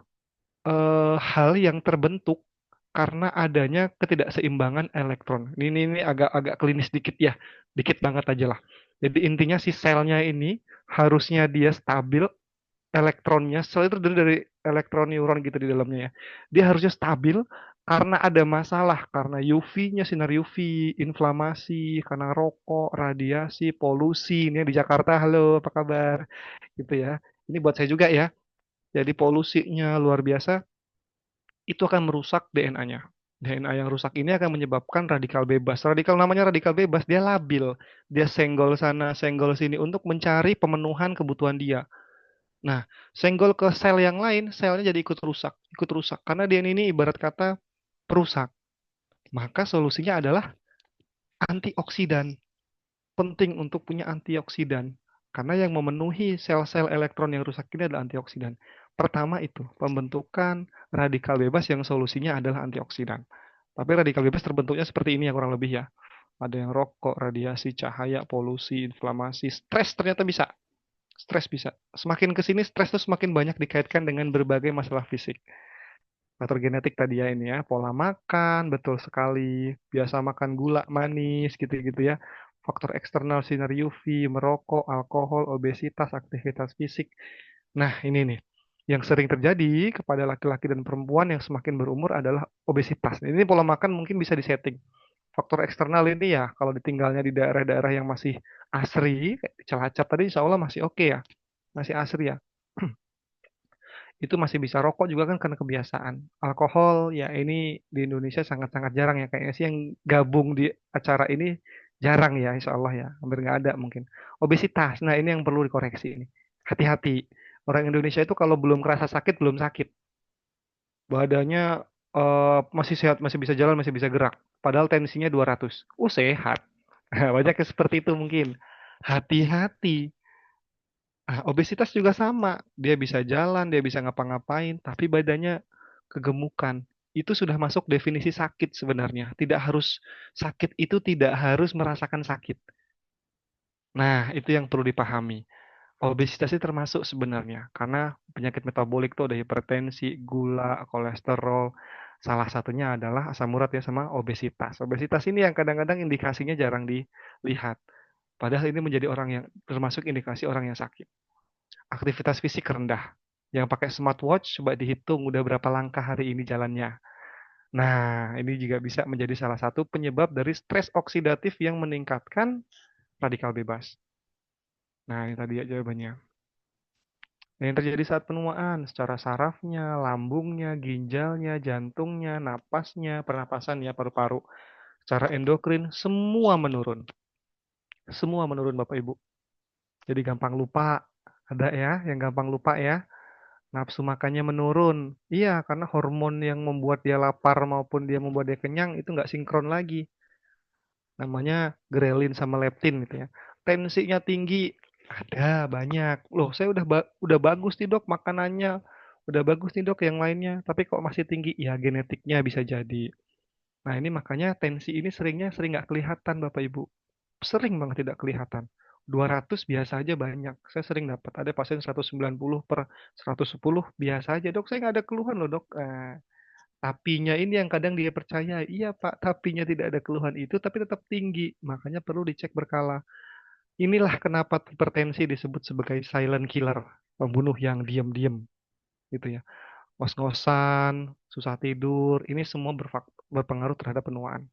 hal yang terbentuk karena adanya ketidakseimbangan elektron. Ini agak klinis dikit ya, dikit banget aja lah. Jadi intinya si selnya ini harusnya dia stabil elektronnya, sel itu terdiri dari elektron neuron gitu di dalamnya ya. Dia harusnya stabil karena ada masalah, karena UV-nya, sinar UV, inflamasi, karena rokok, radiasi, polusi. Ini di Jakarta, halo, apa kabar? Gitu ya. Ini buat saya juga ya. Jadi polusinya luar biasa, itu akan merusak DNA-nya. DNA yang rusak ini akan menyebabkan radikal bebas. Namanya radikal bebas, dia labil. Dia senggol sana, senggol sini untuk mencari pemenuhan kebutuhan dia. Nah, senggol ke sel yang lain, selnya jadi ikut rusak, ikut rusak. Karena DNA ini ibarat kata perusak. Maka solusinya adalah antioksidan. Penting untuk punya antioksidan. Karena yang memenuhi sel-sel elektron yang rusak ini adalah antioksidan. Pertama itu, pembentukan radikal bebas yang solusinya adalah antioksidan. Tapi radikal bebas terbentuknya seperti ini ya kurang lebih ya. Ada yang rokok, radiasi, cahaya, polusi, inflamasi, stres ternyata bisa. Stres bisa. Semakin ke sini stres itu semakin banyak dikaitkan dengan berbagai masalah fisik. Faktor genetik tadi ya ini ya, pola makan, betul sekali. Biasa makan gula, manis, gitu-gitu ya. Faktor eksternal sinar UV, merokok, alkohol, obesitas, aktivitas fisik. Nah, ini nih. Yang sering terjadi kepada laki-laki dan perempuan yang semakin berumur adalah obesitas. Ini pola makan mungkin bisa disetting. Faktor eksternal ini ya, kalau ditinggalnya di daerah-daerah yang masih asri, kayak di Cilacap tadi insya Allah masih oke ya. Masih asri ya. Itu masih bisa rokok juga kan karena kebiasaan. Alkohol ya ini di Indonesia sangat-sangat jarang ya. Kayaknya sih yang gabung di acara ini jarang ya insya Allah ya. Hampir nggak ada mungkin. Obesitas, nah ini yang perlu dikoreksi ini. Hati-hati. Orang Indonesia itu kalau belum kerasa sakit, belum sakit. Badannya masih sehat, masih bisa jalan, masih bisa gerak. Padahal tensinya 200. Sehat. Banyak yang seperti itu mungkin. Hati-hati. Obesitas juga sama. Dia bisa jalan, dia bisa ngapa-ngapain, tapi badannya kegemukan. Itu sudah masuk definisi sakit sebenarnya. Tidak harus sakit itu tidak harus merasakan sakit. Nah, itu yang perlu dipahami. Obesitas itu termasuk sebenarnya karena penyakit metabolik itu ada hipertensi, gula, kolesterol. Salah satunya adalah asam urat ya sama obesitas. Obesitas ini yang kadang-kadang indikasinya jarang dilihat. Padahal ini menjadi orang yang termasuk indikasi orang yang sakit. Aktivitas fisik rendah. Yang pakai smartwatch coba dihitung udah berapa langkah hari ini jalannya. Nah, ini juga bisa menjadi salah satu penyebab dari stres oksidatif yang meningkatkan radikal bebas. Nah, ini tadi ya jawabannya. Nah, yang terjadi saat penuaan secara sarafnya, lambungnya, ginjalnya, jantungnya, napasnya, pernapasannya, paru-paru, secara endokrin semua menurun. Semua menurun Bapak Ibu. Jadi gampang lupa. Ada ya yang gampang lupa ya. Nafsu makannya menurun. Iya, karena hormon yang membuat dia lapar maupun dia membuat dia kenyang itu nggak sinkron lagi. Namanya grelin sama leptin gitu ya. Tensinya tinggi, ada banyak. Loh, saya udah bagus nih dok makanannya. Udah bagus nih dok yang lainnya. Tapi kok masih tinggi? Ya genetiknya bisa jadi. Nah ini makanya tensi ini sering nggak kelihatan Bapak Ibu. Sering banget tidak kelihatan. 200 biasa aja banyak. Saya sering dapat. Ada pasien 190 per 110 biasa aja. Dok, saya nggak ada keluhan loh dok. Tapinya ini yang kadang dia percaya. Iya Pak, tapinya tidak ada keluhan itu tapi tetap tinggi. Makanya perlu dicek berkala. Inilah kenapa hipertensi disebut sebagai silent killer. Pembunuh yang diam-diam. Gitu ya. Ngos-ngosan, susah tidur. Ini semua berpengaruh terhadap penuaan.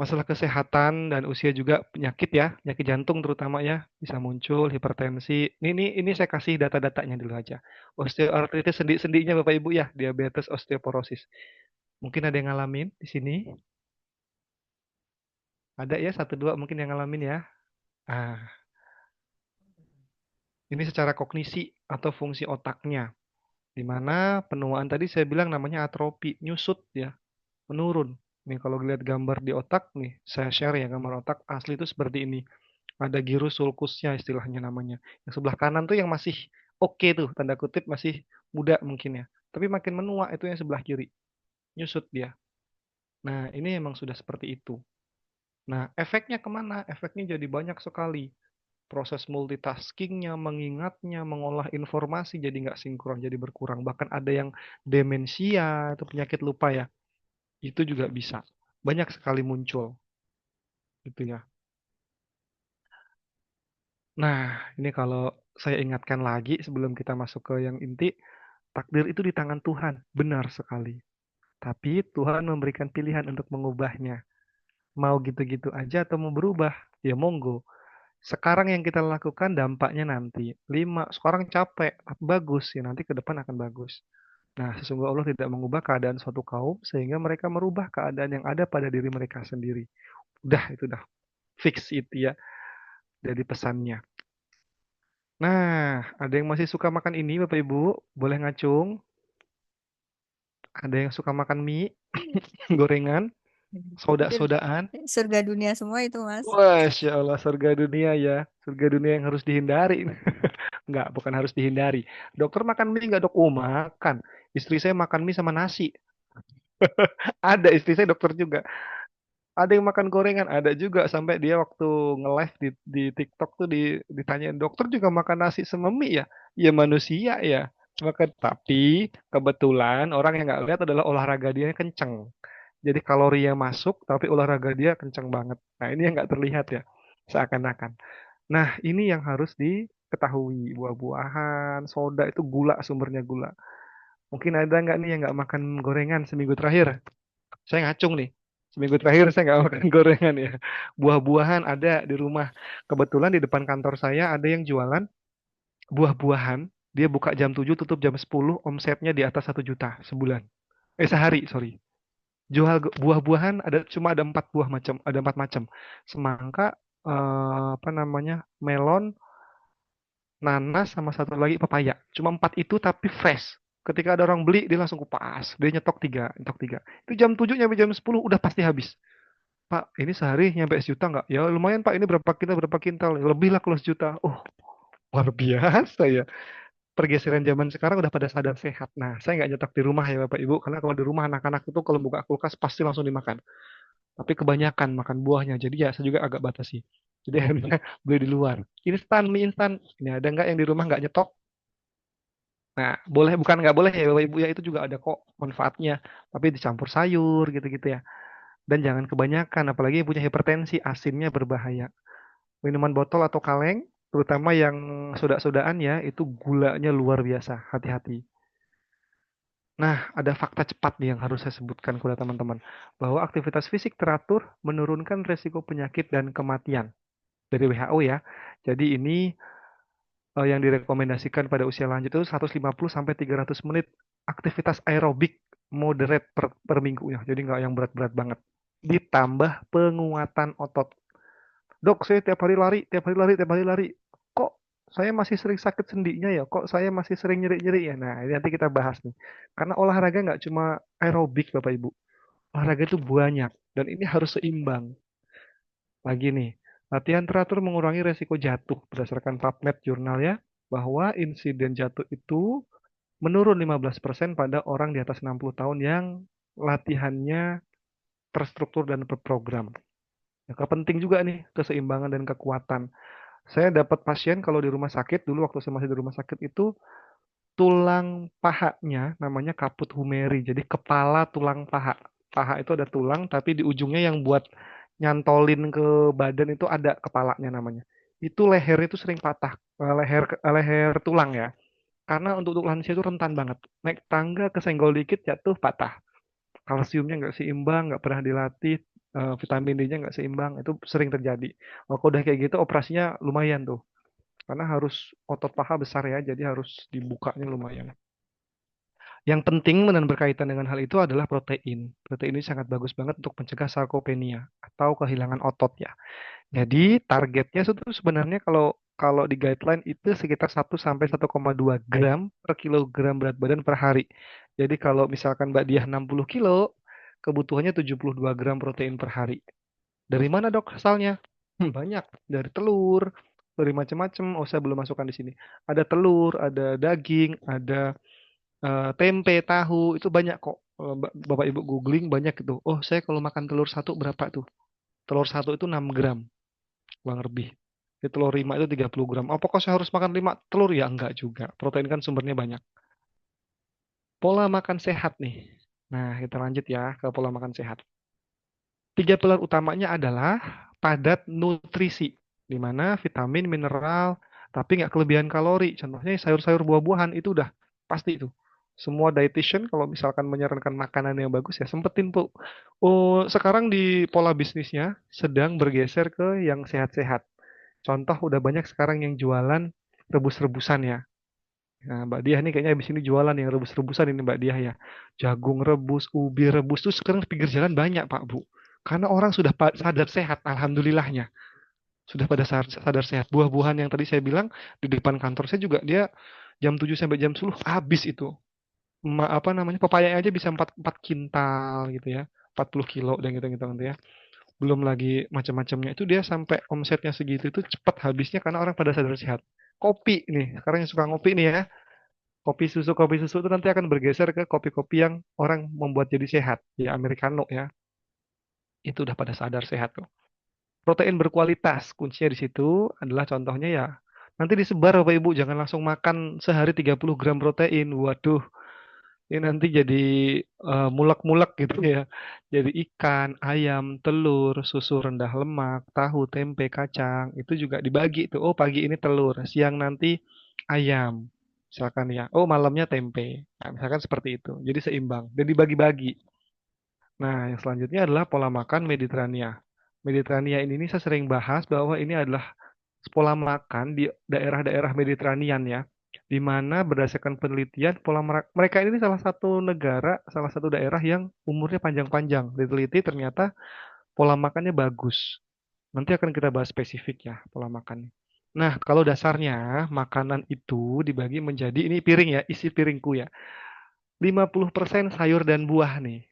masalah kesehatan dan usia juga penyakit ya, penyakit jantung terutama ya, bisa muncul hipertensi. Ini saya kasih data-datanya dulu aja. Osteoartritis sendi-sendinya Bapak Ibu ya, diabetes, osteoporosis. Mungkin ada yang ngalamin di sini? Ada ya, satu dua mungkin yang ngalamin ya. Ah, ini secara kognisi atau fungsi otaknya. Di mana penuaan tadi saya bilang namanya atrofi, nyusut ya, menurun. Nih kalau lihat gambar di otak nih, saya share ya gambar otak asli itu seperti ini. Ada gyrus sulcusnya istilahnya namanya. Yang sebelah kanan tuh yang masih oke tuh, tanda kutip masih muda mungkin ya. Tapi makin menua itu yang sebelah kiri, nyusut dia. Nah ini emang sudah seperti itu. Nah efeknya kemana? Efeknya jadi banyak sekali. Proses multitaskingnya, mengingatnya, mengolah informasi jadi nggak sinkron, jadi berkurang. Bahkan ada yang demensia atau penyakit lupa ya, itu juga bisa. Banyak sekali muncul, gitu ya. Nah, ini kalau saya ingatkan lagi sebelum kita masuk ke yang inti, takdir itu di tangan Tuhan, benar sekali. Tapi Tuhan memberikan pilihan untuk mengubahnya. Mau gitu-gitu aja atau mau berubah, ya monggo. Sekarang yang kita lakukan dampaknya nanti. 5, sekarang capek, tapi bagus, ya nanti ke depan akan bagus. Nah, sesungguhnya Allah tidak mengubah keadaan suatu kaum sehingga mereka merubah keadaan yang ada pada diri mereka sendiri. Itu udah fix itu ya dari pesannya. Nah, ada yang masih suka makan ini Bapak Ibu? Boleh ngacung? Ada yang suka makan mie, gorengan, Hampir soda-sodaan? surga dunia semua itu, Mas. Masya Allah, surga dunia ya. Surga dunia yang harus dihindari. Enggak, bukan harus dihindari. Dokter makan mie enggak dok? Oh, makan. Istri saya makan mie sama nasi. Ada istri saya dokter juga. Ada yang makan gorengan, ada juga sampai dia waktu nge-live di TikTok tuh ditanyain dokter juga makan nasi sama mie ya? Ya manusia ya. Tapi kebetulan orang yang nggak lihat adalah olahraga dia yang kenceng. Jadi kalorinya masuk, tapi olahraga dia kenceng banget. Nah ini yang nggak terlihat ya, seakan-akan. Nah ini yang harus diketahui. Buah-buahan, soda itu gula, sumbernya gula. Mungkin ada nggak nih yang nggak makan gorengan seminggu terakhir? Saya ngacung nih. Seminggu terakhir saya nggak makan gorengan ya. Buah-buahan ada di rumah. Kebetulan di depan kantor saya ada yang jualan buah-buahan. Dia buka jam 7, tutup jam 10, omsetnya di atas 1 juta sebulan. Sehari, sorry. Jual buah-buahan cuma ada 4 buah macam, ada 4 macam. Semangka, apa namanya, melon, nanas, sama satu lagi pepaya. Cuma 4 itu tapi fresh. Ketika ada orang beli, dia langsung kupas. Dia nyetok tiga, nyetok tiga. Itu jam 7 nyampe jam 10 udah pasti habis. Pak, ini sehari nyampe sejuta nggak? Ya lumayan Pak, ini berapa kintal? Lebih lah kalau sejuta. Oh, luar biasa ya. Pergeseran zaman sekarang udah pada sadar sehat. Nah, saya nggak nyetok di rumah ya Bapak Ibu, karena kalau di rumah anak-anak itu kalau buka kulkas pasti langsung dimakan. Tapi kebanyakan makan buahnya, jadi ya saya juga agak batasi. Jadi akhirnya beli di luar. Instan, mie instan. Ini ada nggak yang di rumah nggak nyetok? Nah, boleh bukan nggak boleh ya Bapak Ibu ya, itu juga ada kok manfaatnya. Tapi dicampur sayur gitu-gitu ya. Dan jangan kebanyakan, apalagi yang punya hipertensi, asinnya berbahaya. Minuman botol atau kaleng, terutama yang soda-sodaan ya, itu gulanya luar biasa. Hati-hati. Nah, ada fakta cepat nih yang harus saya sebutkan kepada teman-teman. Bahwa aktivitas fisik teratur menurunkan resiko penyakit dan kematian. Dari WHO ya. Jadi ini yang direkomendasikan pada usia lanjut itu 150 sampai 300 menit aktivitas aerobik moderate per minggu ya. Jadi nggak yang berat-berat banget. Ditambah penguatan otot. Dok, saya tiap hari lari, tiap hari lari, tiap hari lari. Kok saya masih sering sakit sendinya ya? Kok saya masih sering nyeri-nyeri ya? Nah, ini nanti kita bahas nih. Karena olahraga nggak cuma aerobik, Bapak Ibu. Olahraga itu banyak. Dan ini harus seimbang. Lagi nih, latihan teratur mengurangi resiko jatuh. Berdasarkan PubMed jurnal ya, bahwa insiden jatuh itu menurun 15% pada orang di atas 60 tahun yang latihannya terstruktur dan berprogram. Maka penting juga nih keseimbangan dan kekuatan. Saya dapat pasien kalau di rumah sakit, dulu waktu saya masih di rumah sakit itu, tulang pahanya namanya kaput humeri. Jadi kepala tulang paha. Paha itu ada tulang, tapi di ujungnya yang buat nyantolin ke badan itu ada kepalanya namanya. Itu leher itu sering patah. Leher tulang ya. Karena untuk lansia itu rentan banget. Naik tangga kesenggol dikit jatuh patah. Kalsiumnya nggak seimbang, nggak pernah dilatih. vitamin D-nya nggak seimbang, itu sering terjadi. Kalau udah kayak gitu operasinya lumayan tuh, karena harus otot paha besar ya, jadi harus dibukanya lumayan. Yang penting dan berkaitan dengan hal itu adalah protein. Protein ini sangat bagus banget untuk mencegah sarkopenia atau kehilangan otot ya. Jadi targetnya itu sebenarnya kalau kalau di guideline itu sekitar 1 sampai 1,2 gram per kilogram berat badan per hari. Jadi kalau misalkan Mbak Diah 60 kilo, kebutuhannya 72 gram protein per hari. Dari mana dok asalnya? Banyak, dari telur, dari macam-macam. Oh, saya belum masukkan di sini. Ada telur, ada daging, ada tempe, tahu, itu banyak kok. Bapak Ibu googling banyak itu. Oh, saya kalau makan telur satu berapa tuh? Telur satu itu 6 gram, kurang lebih. Di telur 5 itu 30 gram. Apakah saya harus makan 5 telur? Ya enggak juga. Protein kan sumbernya banyak. Pola makan sehat nih. Nah, kita lanjut ya ke pola makan sehat. 3 pilar utamanya adalah padat nutrisi, di mana vitamin, mineral, tapi nggak kelebihan kalori. Contohnya sayur-sayur buah-buahan itu udah pasti itu. Semua dietitian kalau misalkan menyarankan makanan yang bagus ya sempetin Bu. Oh, sekarang di pola bisnisnya sedang bergeser ke yang sehat-sehat. Contoh udah banyak sekarang yang jualan rebus-rebusan ya. Nah, Mbak Diah nih kayaknya habis ini jualan yang rebus-rebusan ini Mbak Diah ya. Jagung rebus, ubi rebus tuh sekarang di pinggir jalan banyak Pak Bu. Karena orang sudah sadar sehat, alhamdulillahnya. Sudah pada sadar sehat. Buah-buahan yang tadi saya bilang di depan kantor saya juga dia jam 7 sampai jam 10 habis itu. Apa namanya? Pepaya aja bisa 4 kintal gitu ya. 40 kilo dan gitu-gitu ya. Belum lagi macam-macamnya itu dia sampai omsetnya segitu itu cepat habisnya karena orang pada sadar sehat. Kopi nih, sekarang yang suka ngopi nih ya. Kopi susu itu nanti akan bergeser ke kopi-kopi yang orang membuat jadi sehat. Ya americano ya. Itu udah pada sadar sehat tuh. Protein berkualitas, kuncinya di situ adalah contohnya ya. Nanti disebar Bapak Ibu, jangan langsung makan sehari 30 gram protein. Waduh, ini nanti jadi mulek-mulek gitu ya. Jadi ikan, ayam, telur, susu rendah lemak, tahu, tempe, kacang, itu juga dibagi tuh. Oh, pagi ini telur, siang nanti ayam. Misalkan ya. Oh, malamnya tempe. Nah, misalkan seperti itu. Jadi seimbang dan dibagi-bagi. Nah, yang selanjutnya adalah pola makan Mediterania. Mediterania ini saya sering bahas bahwa ini adalah pola makan di daerah-daerah Mediteranian ya, di mana berdasarkan penelitian pola mereka ini salah satu negara, salah satu daerah yang umurnya panjang-panjang. Diteliti ternyata pola makannya bagus. Nanti akan kita bahas spesifik ya pola makannya. Nah, kalau dasarnya makanan itu dibagi menjadi ini piring ya, isi piringku ya. 50% sayur dan buah nih.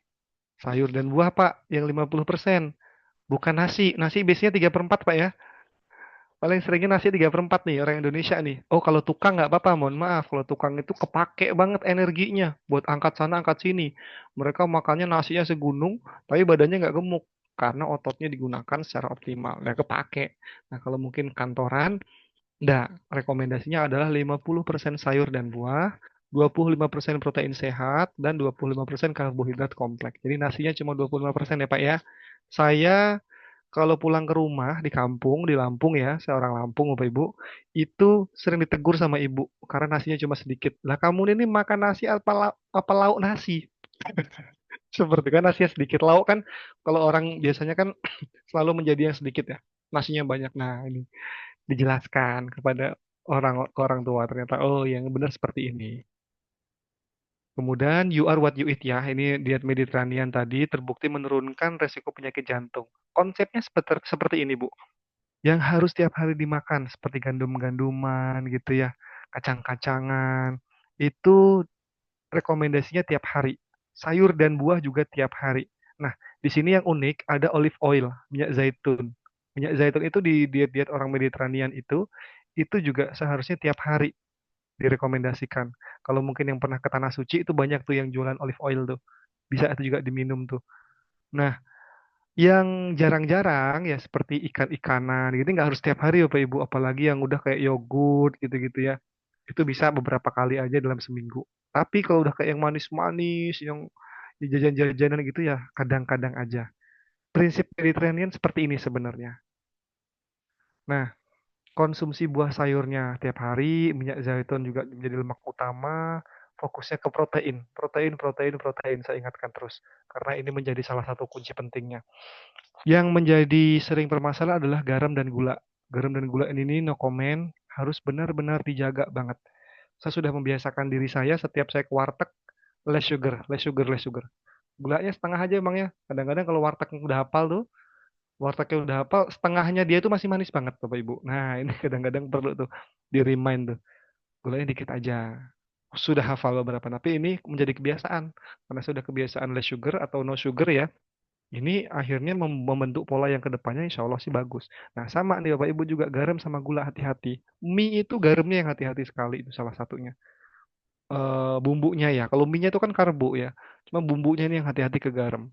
Sayur dan buah Pak, yang 50%. Bukan nasi. Nasi biasanya 3/4 Pak ya. Paling seringnya nasi 3/4 nih orang Indonesia nih. Oh kalau tukang nggak apa-apa, mohon maaf. Kalau tukang itu kepake banget energinya buat angkat sana angkat sini. Mereka makannya nasinya segunung, tapi badannya nggak gemuk karena ototnya digunakan secara optimal. Nggak kepake. Nah kalau mungkin kantoran, enggak. Rekomendasinya adalah 50% sayur dan buah, 25% protein sehat, dan 25% karbohidrat kompleks. Jadi nasinya cuma 25% ya Pak ya. Saya kalau pulang ke rumah di kampung, di Lampung ya, saya orang Lampung Bapak Ibu, itu sering ditegur sama ibu karena nasinya cuma sedikit. Lah kamu ini makan nasi apa lauk nasi? Seperti kan nasinya sedikit, lauk kan kalau orang biasanya kan selalu menjadi yang sedikit ya. Nasinya banyak. Nah, ini dijelaskan kepada ke orang tua ternyata oh yang benar seperti ini. Kemudian you are what you eat ya. Ini diet Mediterranean tadi terbukti menurunkan resiko penyakit jantung. Konsepnya seperti ini, Bu. Yang harus tiap hari dimakan seperti gandum-ganduman gitu ya, kacang-kacangan. Itu rekomendasinya tiap hari. Sayur dan buah juga tiap hari. Nah, di sini yang unik ada olive oil, minyak zaitun. Minyak zaitun itu di diet-diet orang Mediterranean itu juga seharusnya tiap hari direkomendasikan. Kalau mungkin yang pernah ke Tanah Suci itu banyak tuh yang jualan olive oil tuh. Bisa itu juga diminum tuh. Nah, yang jarang-jarang ya seperti ikan-ikanan gitu nggak harus tiap hari ya Pak Ibu, apalagi yang udah kayak yogurt gitu-gitu ya. Itu bisa beberapa kali aja dalam seminggu. Tapi kalau udah kayak yang manis-manis, yang jajan-jajanan gitu ya kadang-kadang aja. Prinsip Mediterranean seperti ini sebenarnya. Nah, konsumsi buah sayurnya tiap hari, minyak zaitun juga menjadi lemak utama, fokusnya ke protein, protein, protein, protein. Saya ingatkan terus, karena ini menjadi salah satu kunci pentingnya. Yang menjadi sering bermasalah adalah garam dan gula. Garam dan gula ini no comment, harus benar-benar dijaga banget. Saya sudah membiasakan diri saya setiap saya ke warteg, less sugar, less sugar, less sugar. Gulanya setengah aja emangnya. Kadang-kadang kalau wartegnya udah hafal tuh, wartegnya udah hafal, setengahnya dia tuh masih manis banget Bapak Ibu. Nah, ini kadang-kadang perlu tuh di-remind tuh. Gulanya dikit aja. Sudah hafal beberapa, tapi ini menjadi kebiasaan. Karena sudah kebiasaan less sugar atau no sugar ya, ini akhirnya membentuk pola yang kedepannya insya Allah sih bagus. Nah, sama nih Bapak Ibu juga garam sama gula hati-hati. Mie itu garamnya yang hati-hati sekali, itu salah satunya. Bumbunya ya, kalau mie-nya itu kan karbo ya. Cuma bumbunya ini yang hati-hati ke garam.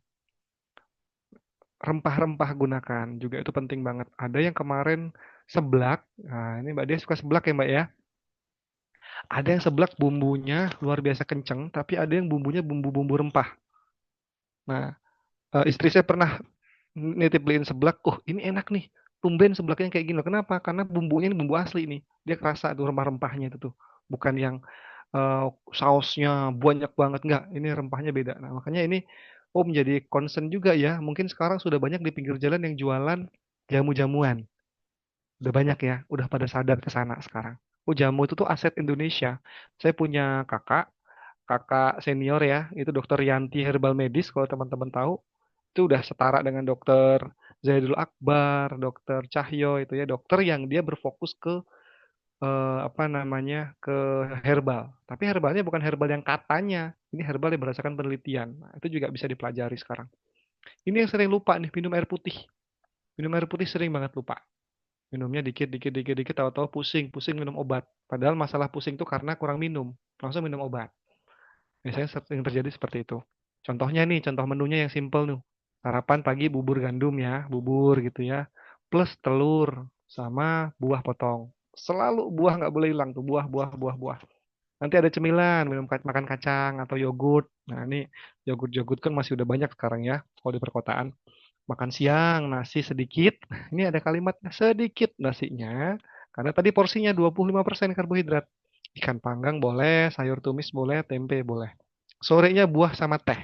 Rempah-rempah gunakan, juga itu penting banget. Ada yang kemarin seblak, nah ini Mbak Dia suka seblak ya Mbak ya. Ada yang seblak bumbunya luar biasa kenceng, tapi ada yang bumbunya bumbu-bumbu rempah. Nah, istri saya pernah nitip beliin seblak, oh ini enak nih, tumben seblaknya kayak gini loh. Kenapa? Karena bumbunya ini bumbu asli nih, dia kerasa tuh rempah-rempahnya itu tuh, bukan yang sausnya banyak banget, enggak, ini rempahnya beda. Nah makanya ini menjadi concern juga ya, mungkin sekarang sudah banyak di pinggir jalan yang jualan jamu-jamuan, udah banyak ya, udah pada sadar ke sana sekarang. Oh jamu itu tuh aset Indonesia. Saya punya kakak senior ya, itu Dokter Yanti Herbal Medis kalau teman-teman tahu. Itu udah setara dengan dokter Zaidul Akbar, dokter Cahyo itu ya, dokter yang dia berfokus ke apa namanya, ke herbal. Tapi herbalnya bukan herbal yang katanya, ini herbal yang berdasarkan penelitian. Nah, itu juga bisa dipelajari sekarang. Ini yang sering lupa nih, minum air putih. Minum air putih sering banget lupa. Minumnya dikit, dikit, dikit, dikit, tahu-tahu pusing, pusing minum obat. Padahal masalah pusing itu karena kurang minum, langsung minum obat. Biasanya sering terjadi seperti itu. Contohnya nih, contoh menunya yang simple nih. Sarapan pagi bubur gandum ya, bubur gitu ya. Plus telur sama buah potong. Selalu buah nggak boleh hilang tuh, buah, buah, buah, buah. Nanti ada cemilan, makan kacang atau yogurt. Nah ini yogurt-yogurt kan masih udah banyak sekarang ya, kalau di perkotaan. Makan siang, nasi sedikit. Ini ada kalimatnya sedikit nasinya. Karena tadi porsinya 25% karbohidrat. Ikan panggang boleh, sayur tumis boleh, tempe boleh. Sorenya buah sama teh.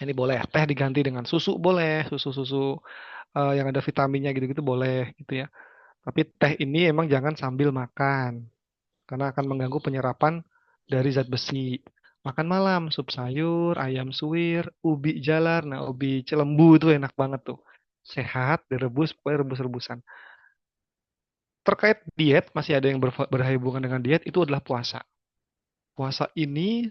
Ini boleh, teh diganti dengan susu boleh, susu-susu yang ada vitaminnya gitu-gitu boleh gitu ya. Tapi teh ini emang jangan sambil makan, karena akan mengganggu penyerapan dari zat besi. Makan malam, sup sayur, ayam suwir, ubi jalar. Nah, ubi celembu itu enak banget tuh. Sehat, direbus, pokoknya rebus-rebusan. Terkait diet, masih ada yang berhubungan dengan diet, itu adalah puasa. Puasa ini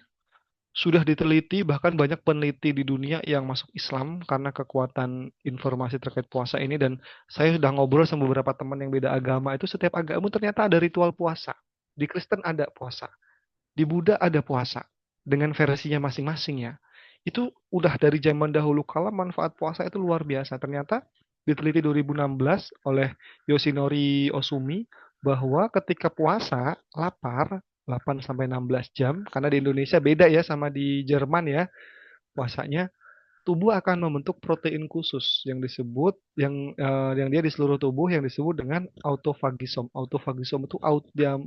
sudah diteliti, bahkan banyak peneliti di dunia yang masuk Islam karena kekuatan informasi terkait puasa ini. Dan saya sudah ngobrol sama beberapa teman yang beda agama, itu setiap agama ternyata ada ritual puasa. Di Kristen ada puasa, di Buddha ada puasa, dengan versinya masing-masing ya. Itu udah dari zaman dahulu kala manfaat puasa itu luar biasa. Ternyata diteliti 2016 oleh Yoshinori Osumi bahwa ketika puasa, lapar, 8 sampai 16 jam, karena di Indonesia beda ya sama di Jerman ya puasanya, tubuh akan membentuk protein khusus yang disebut yang dia di seluruh tubuh yang disebut dengan autofagisom. Autofagisom itu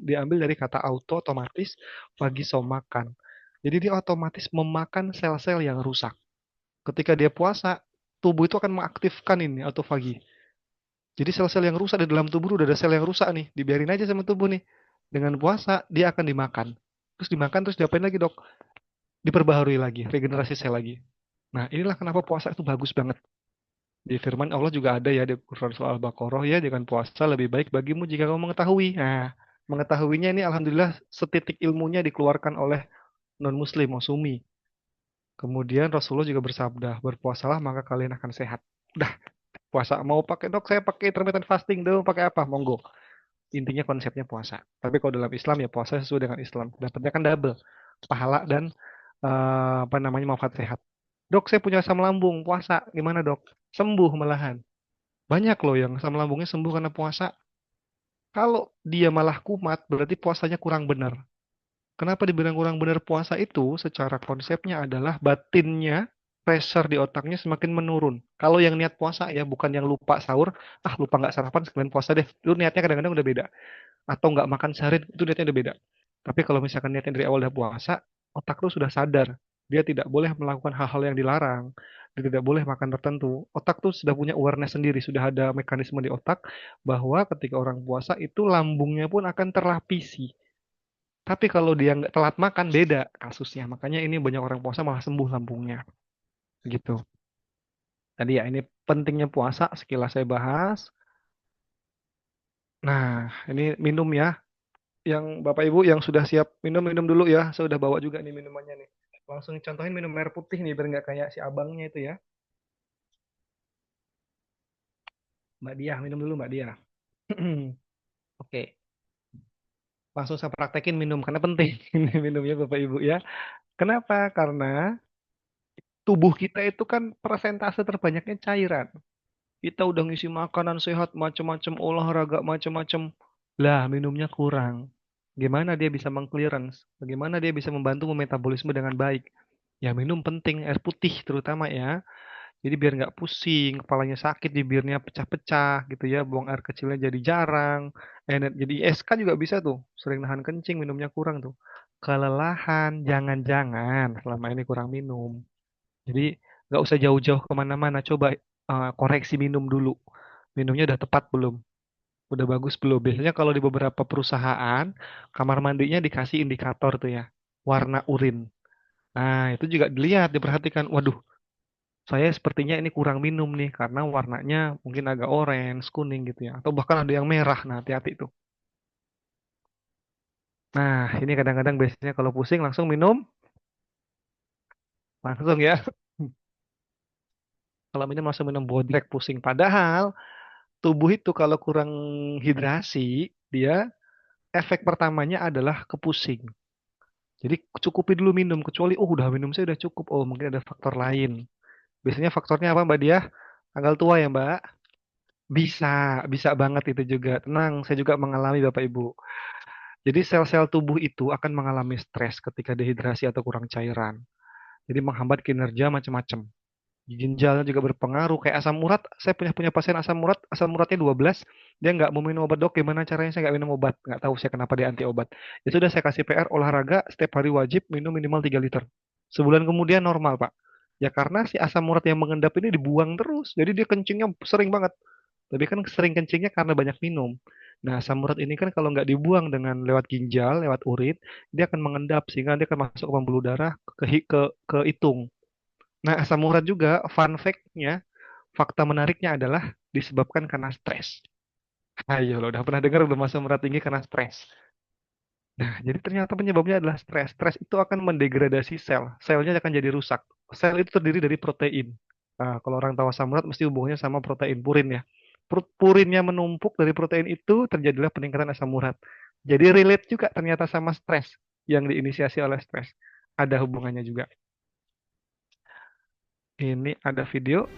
diambil dari kata auto otomatis, fagisom makan. Jadi dia otomatis memakan sel-sel yang rusak. Ketika dia puasa, tubuh itu akan mengaktifkan ini autofagi. Jadi sel-sel yang rusak di dalam tubuh udah ada sel yang rusak nih, dibiarin aja sama tubuh nih. Dengan puasa dia akan dimakan. Terus dimakan terus diapain lagi, Dok? Diperbaharui lagi, regenerasi sel lagi. Nah, inilah kenapa puasa itu bagus banget. Di firman Allah juga ada ya di Quran surah Al-Baqarah ya, dengan puasa lebih baik bagimu jika kamu mengetahui. Nah, mengetahuinya ini alhamdulillah setitik ilmunya dikeluarkan oleh non-muslim, Masumi. Kemudian Rasulullah juga bersabda, berpuasalah maka kalian akan sehat. Udah, puasa mau pakai, Dok, saya pakai intermittent fasting dong, pakai apa? Monggo. Intinya konsepnya puasa. Tapi kalau dalam Islam ya puasa sesuai dengan Islam. Dapatnya kan double, pahala dan apa namanya, manfaat sehat. Dok, saya punya asam lambung, puasa. Gimana, Dok? Sembuh malahan. Banyak loh yang asam lambungnya sembuh karena puasa. Kalau dia malah kumat, berarti puasanya kurang benar. Kenapa dibilang kurang benar puasa itu? Secara konsepnya adalah batinnya, pressure di otaknya semakin menurun. Kalau yang niat puasa ya, bukan yang lupa sahur, lupa nggak sarapan sekalian puasa deh. Itu niatnya kadang-kadang udah beda. Atau nggak makan sehari, itu niatnya udah beda. Tapi kalau misalkan niatnya dari awal udah puasa, otak tuh sudah sadar. Dia tidak boleh melakukan hal-hal yang dilarang. Dia tidak boleh makan tertentu. Otak tuh sudah punya awareness sendiri. Sudah ada mekanisme di otak bahwa ketika orang puasa itu lambungnya pun akan terlapisi. Tapi kalau dia nggak telat makan, beda kasusnya. Makanya ini banyak orang puasa malah sembuh lambungnya. Gitu. Tadi ya, ini pentingnya puasa sekilas saya bahas. Nah, ini minum ya. Yang Bapak Ibu yang sudah siap minum, minum dulu ya. Saya udah bawa juga nih minumannya nih. Langsung contohin minum air putih nih, biar nggak kayak si abangnya itu ya. Mbak Diah, minum dulu Mbak Diah. Oke, langsung saya praktekin minum, karena penting ini minumnya Bapak Ibu ya. Kenapa? Karena tubuh kita itu kan persentase terbanyaknya cairan. Kita udah ngisi makanan sehat, macam-macam olahraga, macam-macam. Lah, minumnya kurang. Gimana dia bisa mengclearance? Bagaimana dia bisa membantu memetabolisme dengan baik? Ya minum penting, air putih terutama ya. Jadi biar nggak pusing, kepalanya sakit, bibirnya pecah-pecah gitu ya, buang air kecilnya jadi jarang. Jadi SK juga bisa tuh, sering nahan kencing, minumnya kurang tuh. Kelelahan, jangan-jangan selama ini kurang minum. Jadi nggak usah jauh-jauh kemana-mana, coba koreksi minum dulu. Minumnya udah tepat belum? Udah bagus belum? Biasanya kalau di beberapa perusahaan, kamar mandinya dikasih indikator tuh ya, warna urin. Nah, itu juga dilihat, diperhatikan. Waduh, saya sepertinya ini kurang minum nih karena warnanya mungkin agak orange, kuning gitu ya. Atau bahkan ada yang merah. Nah, hati-hati tuh. Nah, ini kadang-kadang biasanya kalau pusing langsung minum, langsung ya. Kalau minum langsung minum bodrek pusing. Padahal tubuh itu kalau kurang hidrasi, dia efek pertamanya adalah kepusing. Jadi cukupi dulu minum, kecuali udah minum saya udah cukup. Oh, mungkin ada faktor lain. Biasanya faktornya apa Mbak Diah? Tanggal tua ya Mbak? Bisa banget itu juga. Tenang, saya juga mengalami Bapak Ibu. Jadi sel-sel tubuh itu akan mengalami stres ketika dehidrasi atau kurang cairan. Jadi menghambat kinerja macam-macam. Ginjalnya juga berpengaruh. Kayak asam urat, saya punya pasien asam uratnya 12, dia nggak mau minum obat. Dok, gimana caranya saya nggak minum obat? Nggak tahu saya kenapa dia anti obat. Ya sudah saya kasih PR olahraga setiap hari wajib minum minimal 3 liter. Sebulan kemudian normal, Pak. Ya karena si asam urat yang mengendap ini dibuang terus. Jadi dia kencingnya sering banget. Tapi kan sering kencingnya karena banyak minum. Nah, asam urat ini kan kalau nggak dibuang dengan lewat ginjal, lewat urin, dia akan mengendap sehingga dia akan masuk ke pembuluh darah ke itung. Nah, asam urat juga fun fact-nya, fakta menariknya adalah disebabkan karena stres. Ayo, lo udah pernah dengar belum asam urat tinggi karena stres? Nah, jadi ternyata penyebabnya adalah stres. Stres itu akan mendegradasi sel. Selnya akan jadi rusak. Sel itu terdiri dari protein. Nah, kalau orang tahu asam urat mesti hubungannya sama protein purin ya. Purinnya menumpuk dari protein itu terjadilah peningkatan asam urat. Jadi relate juga ternyata sama stres yang diinisiasi oleh stres. Ada hubungannya juga. Ini ada video.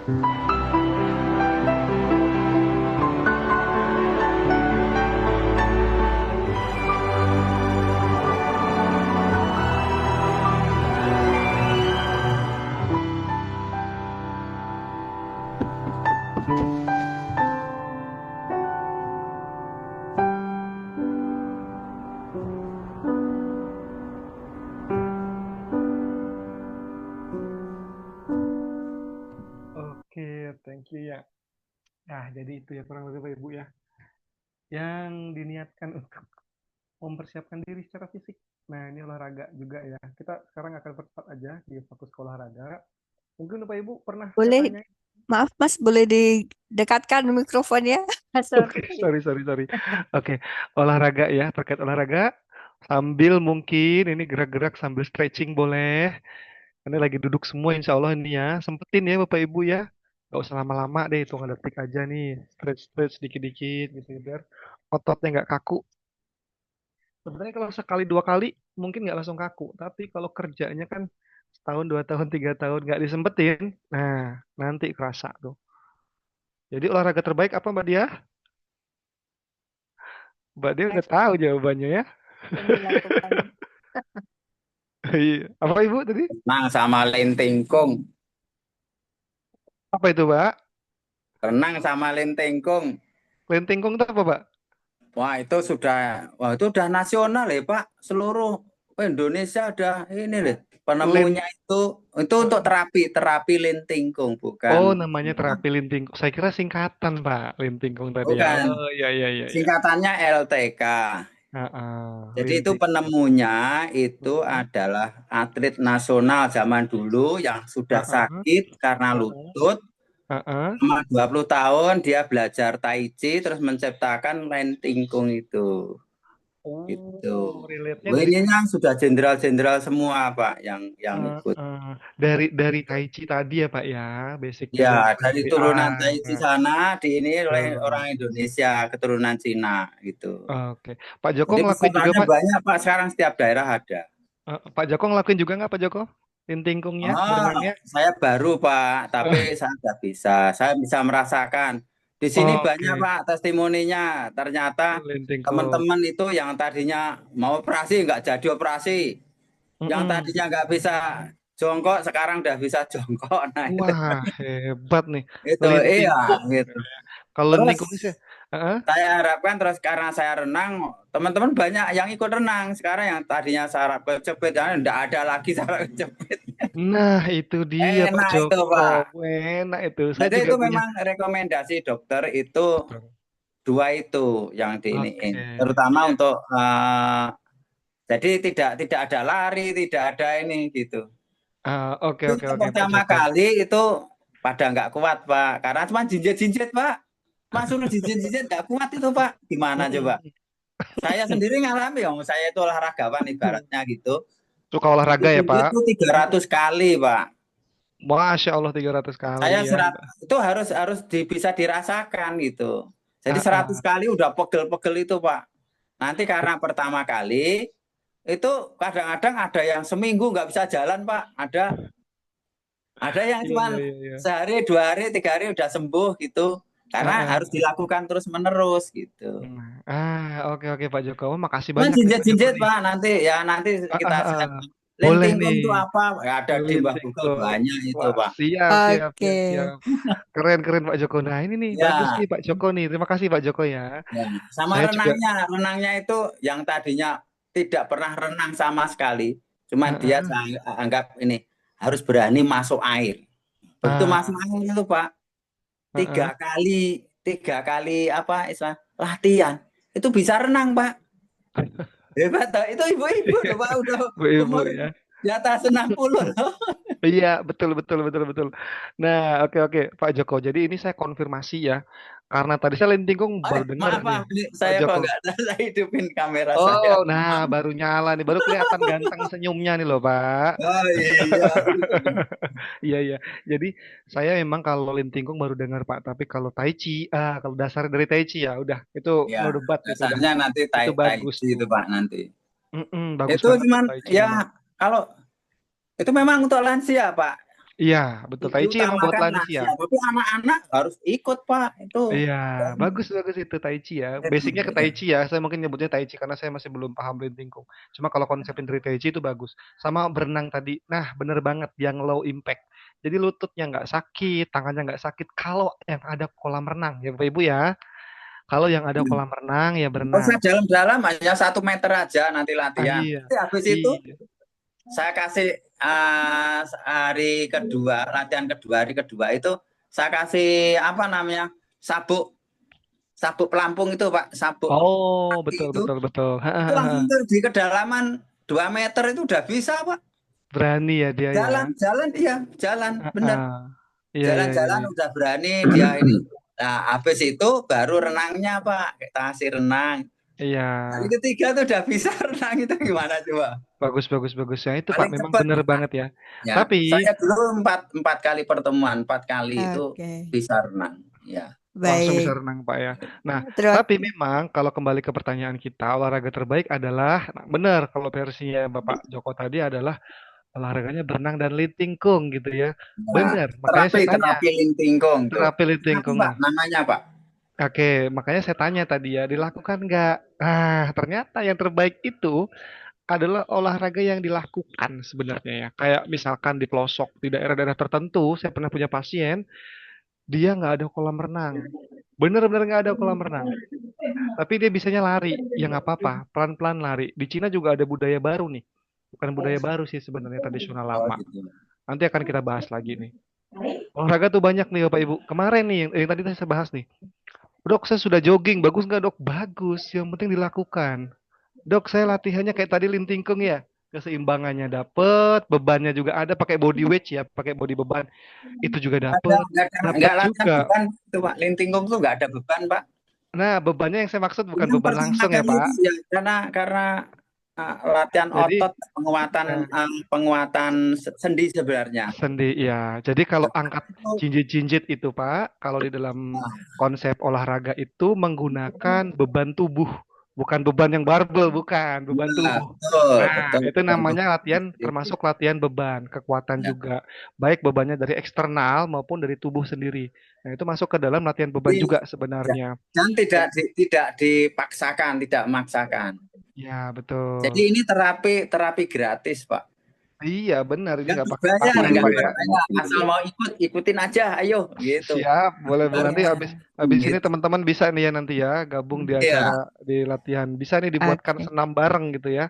Oke, thank you ya. Nah, jadi itu ya kurang lebih Bapak Ibu ya, yang diniatkan untuk mempersiapkan diri secara fisik. Nah, ini olahraga juga ya. Kita sekarang akan percepat aja di fokus ke olahraga. Mungkin Bapak Ibu pernah saya Boleh, tanya. maaf Mas, boleh didekatkan mikrofonnya? Oke, Sorry. sorry. Oke, olahraga ya, terkait olahraga sambil mungkin ini gerak-gerak sambil stretching boleh. Ini lagi duduk semua insya Allah ini ya. Sempetin ya Bapak Ibu ya. Gak usah lama-lama deh, hitungan detik aja nih. Stretch-stretch dikit-dikit gitu ya, biar ototnya nggak kaku. Sebenarnya kalau sekali dua kali mungkin nggak langsung kaku. Tapi kalau kerjanya kan setahun, 2 tahun, 3 tahun nggak disempetin. Nah, nanti kerasa tuh. Jadi olahraga terbaik apa Mbak Dia? Mbak Dia udah tahu jawabannya ya. Yang dilakukan. Iya. Apa Ibu tadi? Renang sama lentingkung. Apa itu Mbak? Renang sama lentingkung. Lentingkung itu apa Mbak? Wah itu udah nasional ya Pak. Seluruh Indonesia udah ini deh. Penemunya itu untuk terapi lentingkung, Oh, bukan. namanya terapi lentingkung. Saya kira singkatan Pak, lentingkung tadi ya. Bukan. Oh, iya. Singkatannya LTK. Jadi itu Lentingkung. penemunya itu adalah atlet nasional zaman dulu yang sudah sakit karena lutut. Selama 20 tahun dia belajar Tai Chi terus menciptakan lentingkung itu. Oh, Gitu. relate-nya Wah, dari ini yang sudah jenderal-jenderal semua Pak yang ikut. dari Tai Chi tadi ya Pak ya, basicnya Ya, dari dari turunan Tai Chi sana ini oleh Oh. orang Indonesia, keturunan Cina gitu. Oke. Pak Joko Jadi ngelakuin juga pesertanya Pak? banyak Pak, sekarang setiap daerah ada. Pak Joko ngelakuin juga nggak Pak Joko? Lentingkungnya, berenangnya? Saya baru Pak, tapi saya nggak bisa. Saya bisa merasakan. Di sini banyak Oke. Pak testimoninya. Ternyata Lentingkung. teman-teman itu yang tadinya mau operasi nggak jadi operasi. Yang tadinya nggak bisa jongkok sekarang udah bisa jongkok. Nah, Wah, hebat nih. itu iya Lentingkung. gitu. Kalau Terus lentingkung sih, saya harapkan terus karena saya renang, teman-teman banyak yang ikut renang. Sekarang yang tadinya saraf kejepit, ya enggak ada lagi saraf kejepit. nah itu dia Pak Enak itu Joko. Pak. Enak itu. Saya Jadi juga itu punya. memang rekomendasi dokter itu dua itu yang diiniin. Oke. Terutama untuk jadi tidak ada lari, tidak ada ini gitu. Oke Itu Pak pertama Joko. kali itu pada nggak kuat Pak, karena cuma jinjit-jinjit Pak. Masuk jinjit-jinjit nggak kuat itu Pak. Gimana coba? Saya sendiri ngalami, saya itu olahragawan ibaratnya gitu. Suka olahraga ya Pak? Itu 300 kali Pak. Masya Allah 300 kali Saya ya. itu harus bisa dirasakan gitu. Jadi 100 kali udah pegel-pegel itu Pak. Nanti karena pertama kali itu kadang-kadang ada yang seminggu nggak bisa jalan Pak. Ada yang cuma sehari, 2 hari, 3 hari udah sembuh gitu. Karena harus dilakukan terus-menerus gitu. Oke Pak Joko. Makasih Cuma banyak. jinjit-jinjit Pak nanti kita boleh lentingkung itu nih. apa? Ada di Mbah Google banyak itu Pak. Siap. Oke. Keren Pak Joko. Nah ini nih bagus nih Pak Joko nih. Terima kasih Pak Joko ya. Sama Saya juga. renangnya itu yang tadinya tidak pernah renang sama sekali. Cuma dia saya anggap ini harus berani masuk air. Begitu masuk air itu Pak, 3 kali apa istilah latihan itu bisa renang Pak. Hebat toh. Itu ibu-ibu loh Pak, udah umur ya. di atas 60 loh. Iya, betul. Nah, oke Pak Joko. Jadi ini saya konfirmasi ya. Karena tadi saya lentingkung baru dengar Maaf, nih. saya Pak kok Joko. nggak ada, saya hidupin kamera saya. Nah baru nyala nih, baru kelihatan ganteng senyumnya nih loh Pak. Oh iya. Iya. Jadi saya memang kalau lentingkung baru dengar Pak, tapi kalau Tai Chi, kalau dasar dari Tai Chi ya udah itu no debat gitu. Dasarnya nanti Tai bagus Chi itu Pak nanti. bagus Itu banget cuman Tai Chi ya kalau itu memang untuk lansia Pak. Iya, betul. Tai Chi emang buat Diutamakan lansia. lansia, tapi anak-anak harus ikut Pak itu. Iya, bagus bagus itu Tai Chi ya. Basicnya ke Tai Chi ya. Saya mungkin nyebutnya Tai Chi karena saya masih belum paham lintingkung. Cuma kalau konsep dari Tai Chi itu bagus. Sama berenang tadi. Nah, bener banget yang low impact. Jadi lututnya nggak sakit, tangannya nggak sakit. Kalau yang ada kolam renang ya Bapak Ibu ya. Kalau yang ada kolam renang ya Nggak usah berenang. dalam-dalam, hanya 1 meter aja nanti Ah, latihan. iya, Nanti habis itu iya. saya kasih hari kedua, latihan kedua, hari kedua itu saya kasih apa namanya, sabuk pelampung itu Pak, sabuk Oh, kaki betul betul betul. itu langsung di kedalaman 2 meter itu udah bisa Pak. Berani ya dia ya. Jalan iya, jalan bener. Iya iya iya. Jalan-jalan Iya. udah berani dia ini. Nah, habis itu baru renangnya Pak, kita kasih renang. Iya. Kali ketiga tuh udah bisa renang itu gimana coba? Bagus bagus bagus ya. Itu Pak Paling memang cepat bener Pak. banget ya. Ya, Tapi saya dulu empat kali pertemuan, 4 kali itu Oke, bisa renang. Ya, langsung bisa baik. renang Pak ya. Nah, Terima tapi memang kalau kembali ke pertanyaan kita, olahraga terbaik adalah, nah benar kalau versinya Bapak Joko tadi adalah olahraganya berenang dan lintingkung gitu ya. nah, Benar, makanya saya tanya, terapi lintingkung tuh. terapi Apa lintingkung. Pak Nah, namanya Pak? oke, makanya saya tanya tadi ya, dilakukan nggak? Ternyata yang terbaik itu adalah olahraga yang dilakukan sebenarnya ya. Kayak misalkan di pelosok, di daerah-daerah tertentu, saya pernah punya pasien, dia nggak ada kolam renang. Bener-bener nggak ada kolam renang. Tapi dia bisanya lari. Ya nggak apa-apa, pelan-pelan lari. Di Cina juga ada budaya baru nih. Bukan budaya baru sih sebenarnya, tradisional Oh lama. gitu. Nanti akan kita bahas lagi nih. Olahraga tuh banyak nih Bapak Ibu. Kemarin nih, yang tadi saya bahas nih. Dok, saya sudah jogging. Bagus nggak dok? Bagus. Yang penting dilakukan. Dok, saya latihannya kayak tadi lintingkung ya. Keseimbangannya dapet, bebannya juga ada, pakai body weight ya, pakai body beban. Itu juga dapet, dapet Enggak latihan juga. beban itu Pak. Lintingkung tuh enggak ada beban Pak. Nah, bebannya yang saya maksud bukan Yang beban pertama langsung ya, kali Pak. itu ya karena latihan Jadi, otot, penguatan sendi sebenarnya. sendi ya. Jadi kalau angkat jinjit-jinjit itu, Pak, kalau di dalam konsep olahraga itu menggunakan beban tubuh, bukan beban yang barbel, bukan beban tubuh. Betul, Nah, betul, itu betul. namanya latihan, termasuk latihan beban, kekuatan Ya. juga. Baik bebannya dari eksternal maupun dari tubuh sendiri. Nah, itu masuk ke dalam latihan beban Jadi, juga sebenarnya. dan tidak dipaksakan, tidak memaksakan. Ya, betul. Jadi ini terapi gratis, Pak. Iya, benar. Ini nggak Nggak pakai bayar, paten, nggak Pak ya. bayar. Asal mau ikutin aja, ayo gitu. Siap, boleh boleh. Nanti habis ini Gitu. teman-teman bisa nih ya nanti ya gabung di Iya. acara di latihan. Bisa nih dibuatkan Oke. senam bareng gitu ya.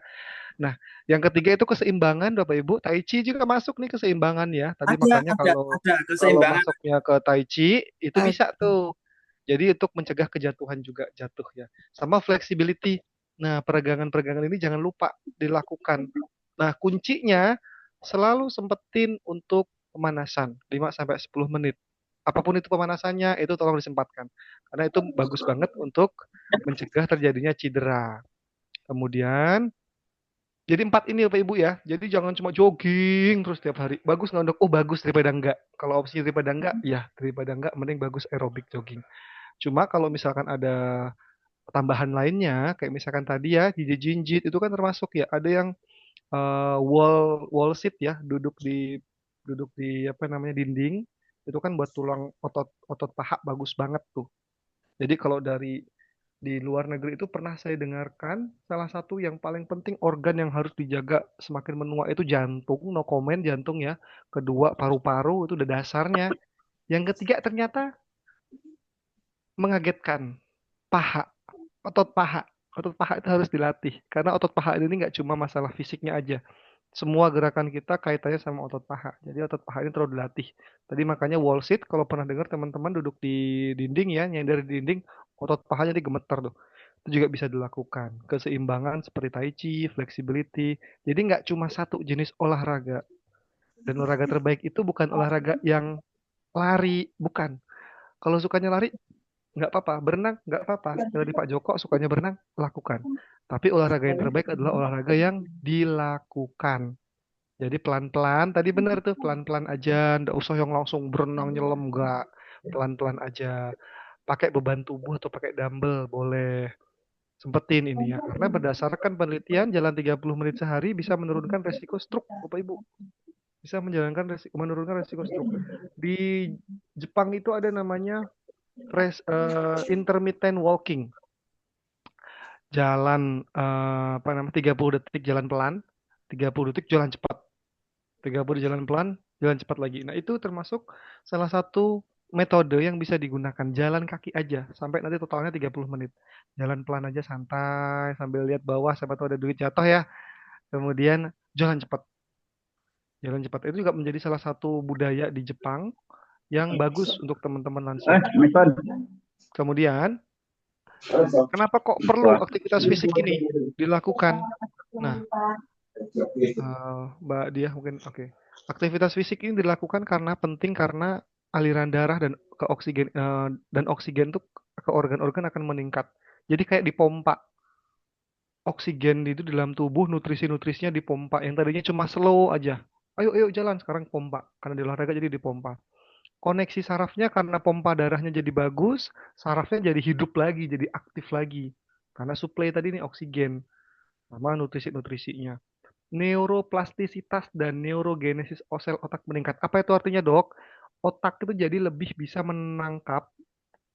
Nah, yang ketiga itu keseimbangan Bapak Ibu. Tai Chi juga masuk nih keseimbangan ya. Tadi makanya kalau Ada keseimbangan. masuknya ke Tai Chi itu Oke. bisa tuh. Jadi untuk mencegah kejatuhan juga jatuh ya. Sama flexibility. Nah, peregangan-peregangan ini jangan lupa dilakukan. Nah, kuncinya selalu sempetin untuk pemanasan 5 sampai 10 menit. Apapun itu pemanasannya, itu tolong disempatkan. Karena itu bagus banget untuk mencegah terjadinya cedera. Kemudian, jadi 4 ini Bapak Ibu ya. Jadi jangan cuma jogging terus tiap hari. Bagus nggak dok? Oh bagus daripada enggak. Kalau opsi daripada enggak, ya daripada enggak, mending bagus aerobik jogging. Cuma kalau misalkan ada tambahan lainnya, kayak misalkan tadi ya, jinjit-jinjit itu kan termasuk ya. Ada yang wall sit ya, duduk di apa namanya dinding. Itu kan buat tulang otot paha bagus banget tuh. Jadi kalau di luar negeri itu pernah saya dengarkan salah satu yang paling penting organ yang harus dijaga semakin menua itu jantung, no comment jantung ya. Kedua paru-paru itu udah dasarnya. Yang ketiga ternyata mengagetkan paha, otot paha. Otot paha itu harus dilatih karena otot paha ini nggak cuma masalah fisiknya aja. Semua gerakan kita kaitannya sama otot paha. Jadi otot paha ini terus dilatih. Tadi makanya wall sit kalau pernah dengar teman-teman duduk di dinding ya, nyender di dinding, otot pahanya digemeter tuh. Itu juga bisa dilakukan. Keseimbangan seperti tai chi, flexibility. Jadi nggak cuma satu jenis olahraga. Dan olahraga terbaik itu bukan olahraga yang lari, bukan. Kalau sukanya lari, nggak apa-apa. Berenang, nggak apa-apa. Dari Pak Joko sukanya berenang, lakukan. Tapi olahraga yang terbaik adalah olahraga yang dilakukan. Jadi pelan-pelan, tadi benar tuh, pelan-pelan aja. Nggak usah yang langsung berenang nyelam, nggak. Pelan-pelan aja. Pakai beban tubuh atau pakai dumbbell, boleh. Sempetin ini ya. Karena berdasarkan penelitian, jalan 30 menit sehari bisa menurunkan resiko stroke, Bapak Ibu. bisa menurunkan resiko stroke. Di Jepang itu ada namanya intermittent walking. Jalan 30 detik jalan pelan, 30 detik jalan cepat. 30 jalan pelan, jalan cepat lagi. Nah, itu termasuk salah satu metode yang bisa digunakan. Jalan kaki aja sampai nanti totalnya 30 menit. Jalan pelan aja santai sambil lihat bawah, siapa tahu ada duit jatuh ya. Kemudian jalan cepat. Jalan cepat itu juga menjadi salah satu budaya di Jepang yang bagus untuk teman-teman lansia. Kemudian, kenapa kok perlu aktivitas fisik ini dilakukan? Nah, Mbak Diah mungkin oke. Aktivitas fisik ini dilakukan karena aliran darah dan oksigen tuh ke organ-organ akan meningkat. Jadi kayak dipompa. Oksigen itu di dalam tubuh, nutrisi-nutrisinya dipompa. Yang tadinya cuma slow aja. Ayo jalan, sekarang pompa. Karena di olahraga jadi dipompa. Koneksi sarafnya karena pompa darahnya jadi bagus, sarafnya jadi hidup lagi, jadi aktif lagi. Karena suplai tadi ini oksigen sama nutrisi-nutrisinya. Neuroplastisitas dan neurogenesis sel otak meningkat. Apa itu artinya, Dok? Otak itu jadi lebih bisa menangkap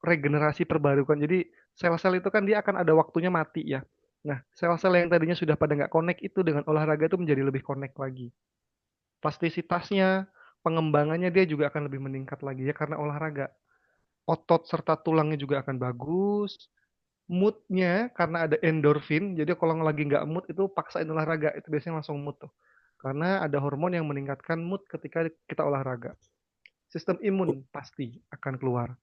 regenerasi perbarukan. Jadi sel-sel itu kan dia akan ada waktunya mati ya. Nah, sel-sel yang tadinya sudah pada nggak connect itu dengan olahraga itu menjadi lebih connect lagi. Plastisitasnya, pengembangannya dia juga akan lebih meningkat lagi ya karena olahraga. Otot serta tulangnya juga akan bagus. Moodnya karena ada endorfin, jadi kalau lagi nggak mood itu paksain olahraga, itu biasanya langsung mood tuh. Karena ada hormon yang meningkatkan mood ketika kita olahraga. Sistem imun pasti akan keluar.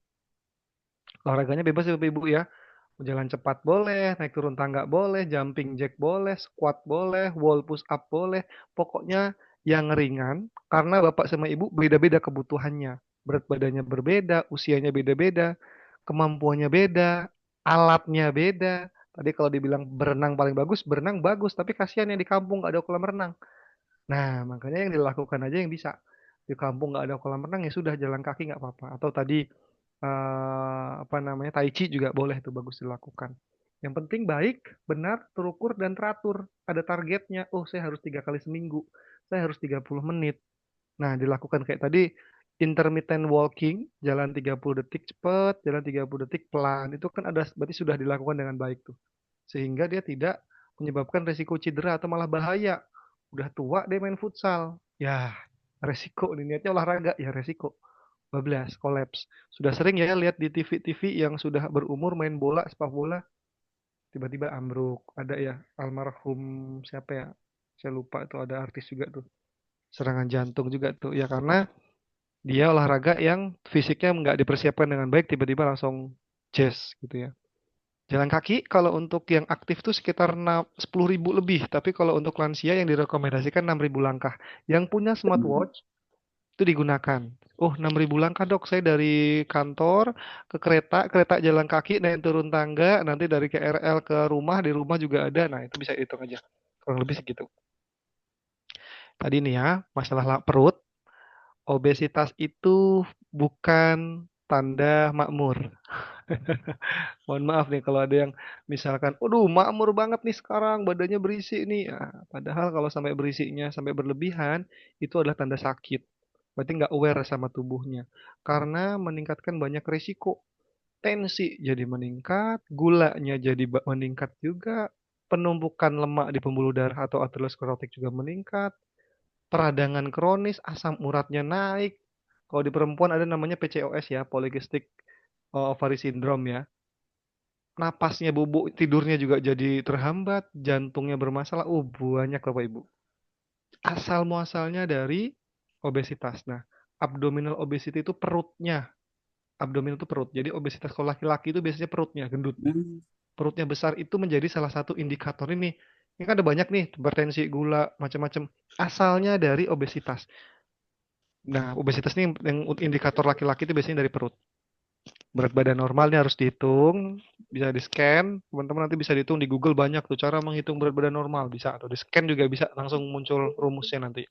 Olahraganya bebas ya Bapak Ibu ya. Jalan cepat boleh, naik turun tangga boleh, jumping jack boleh, squat boleh, wall push up boleh. Pokoknya yang ringan, karena Bapak sama Ibu beda-beda kebutuhannya. Berat badannya berbeda, usianya beda-beda, kemampuannya beda, alatnya beda. Tadi kalau dibilang berenang paling bagus, berenang bagus, tapi kasihan yang di kampung nggak ada kolam renang. Nah, makanya yang dilakukan aja yang bisa. Di kampung nggak ada kolam renang, ya sudah jalan kaki nggak apa-apa. Atau tadi tai chi juga boleh tuh bagus dilakukan. Yang penting baik, benar, terukur dan teratur. Ada targetnya. Oh, saya harus 3 kali seminggu. Saya harus 30 menit. Nah, dilakukan kayak tadi intermittent walking, jalan 30 detik cepat, jalan 30 detik pelan. Itu kan berarti sudah dilakukan dengan baik tuh. Sehingga dia tidak menyebabkan resiko cedera atau malah bahaya. Udah tua dia main futsal. Ya, resiko. Niatnya olahraga, ya resiko. 12 kolaps. Sudah sering ya lihat di TV-TV yang sudah berumur main bola, sepak bola, tiba-tiba ambruk. Ada ya almarhum siapa ya? Saya lupa itu ada artis juga tuh. Serangan jantung juga tuh. Ya karena dia olahraga yang fisiknya nggak dipersiapkan dengan baik, tiba-tiba langsung jazz gitu ya. Jalan kaki kalau untuk yang aktif tuh sekitar 10.000 lebih, tapi kalau untuk lansia yang direkomendasikan 6.000 langkah. Yang punya smartwatch itu digunakan. Oh, 6.000 langkah dok, saya dari kantor ke kereta jalan kaki, naik turun tangga, nanti dari KRL ke rumah, di rumah juga ada. Nah, itu bisa hitung aja. Kurang lebih segitu. Tadi nih ya, masalah perut. Obesitas itu bukan tanda makmur. Mohon maaf nih kalau ada yang misalkan, aduh makmur banget nih sekarang, badannya berisi nih. Nah, padahal kalau sampai berisinya, sampai berlebihan, itu adalah tanda sakit. Berarti nggak aware sama tubuhnya. Karena meningkatkan banyak risiko. Tensi jadi meningkat, gulanya jadi meningkat juga, penumpukan lemak di pembuluh darah atau aterosklerotik juga meningkat, peradangan kronis, asam uratnya naik. Kalau di perempuan ada namanya PCOS ya, Polycystic Ovary Syndrome ya. Napasnya bubuk, tidurnya juga jadi terhambat, jantungnya bermasalah. Banyak Bapak Ibu. Asal muasalnya dari obesitas. Nah, abdominal obesity itu perutnya. Abdominal itu perut. Jadi obesitas kalau laki-laki itu biasanya perutnya gendut. Perutnya besar itu menjadi salah satu indikator ini. Ini kan ada banyak nih, hipertensi, gula, macam-macam. Asalnya dari obesitas. Nah, obesitas ini yang indikator laki-laki itu biasanya dari perut. Berat badan normalnya harus dihitung, bisa di-scan. Teman-teman nanti bisa dihitung di Google banyak tuh cara menghitung berat badan normal. Bisa, atau di-scan juga bisa, langsung muncul rumusnya nanti.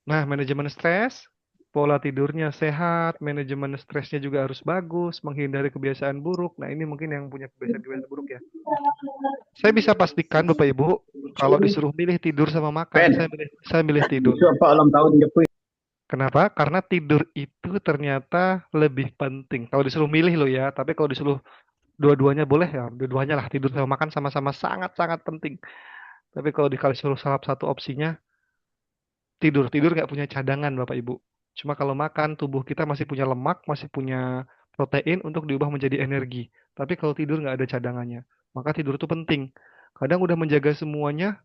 Nah, manajemen stres, pola tidurnya sehat, manajemen stresnya juga harus bagus, menghindari kebiasaan buruk. Nah, ini mungkin yang punya kebiasaan buruk ya. Saya bisa pastikan Bapak Ibu, kalau disuruh milih tidur sama makan, Ben, saya milih tidur. besok Pak ulang tahun Jepri. Kenapa? Karena tidur itu ternyata lebih penting. Kalau disuruh milih loh ya, tapi kalau disuruh dua-duanya boleh ya, dua-duanya lah, tidur sama makan sama-sama sangat-sangat penting. Tapi kalau disuruh salah satu opsinya, tidur nggak punya cadangan Bapak Ibu. Cuma kalau makan, tubuh kita masih punya lemak, masih punya protein untuk diubah menjadi energi. Tapi kalau tidur nggak ada cadangannya. Maka tidur itu penting. Kadang udah menjaga semuanya,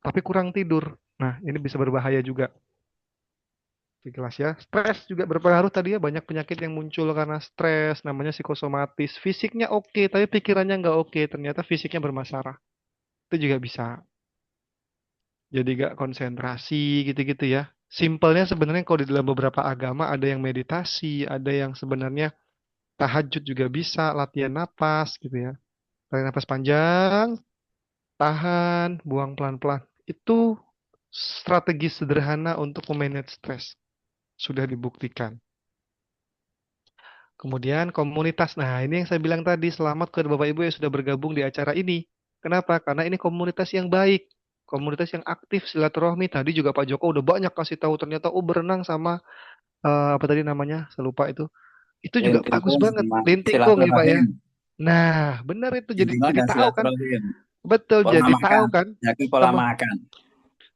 tapi kurang tidur. Nah, ini bisa berbahaya juga. Kelas ya. Stres juga berpengaruh tadi ya. Banyak penyakit yang muncul karena stres. Namanya psikosomatis. Fisiknya oke, tapi pikirannya nggak oke. Ternyata fisiknya bermasalah. Itu juga bisa. Jadi nggak konsentrasi gitu-gitu ya. Simpelnya sebenarnya kalau di dalam beberapa agama ada yang meditasi, ada yang sebenarnya tahajud juga bisa, latihan napas gitu ya. Tarik napas panjang, tahan, buang pelan-pelan. Itu strategi sederhana untuk memanage stres. Sudah dibuktikan. Kemudian komunitas. Nah, ini yang saya bilang tadi, selamat ke Bapak Ibu yang sudah bergabung di acara ini. Kenapa? Karena ini komunitas yang baik. Komunitas yang aktif, silaturahmi. Tadi juga Pak Joko udah banyak kasih tahu ternyata berenang sama apa tadi namanya? Saya lupa itu. Itu juga bagus Lintingkung banget. sama Lintingkung ya Pak ya. silaturahim. Nah, benar itu jadi Lintingkung dan tahu kan. silaturahim. Betul, Pola jadi makan. tahu kan. Jadi pola Teman makan.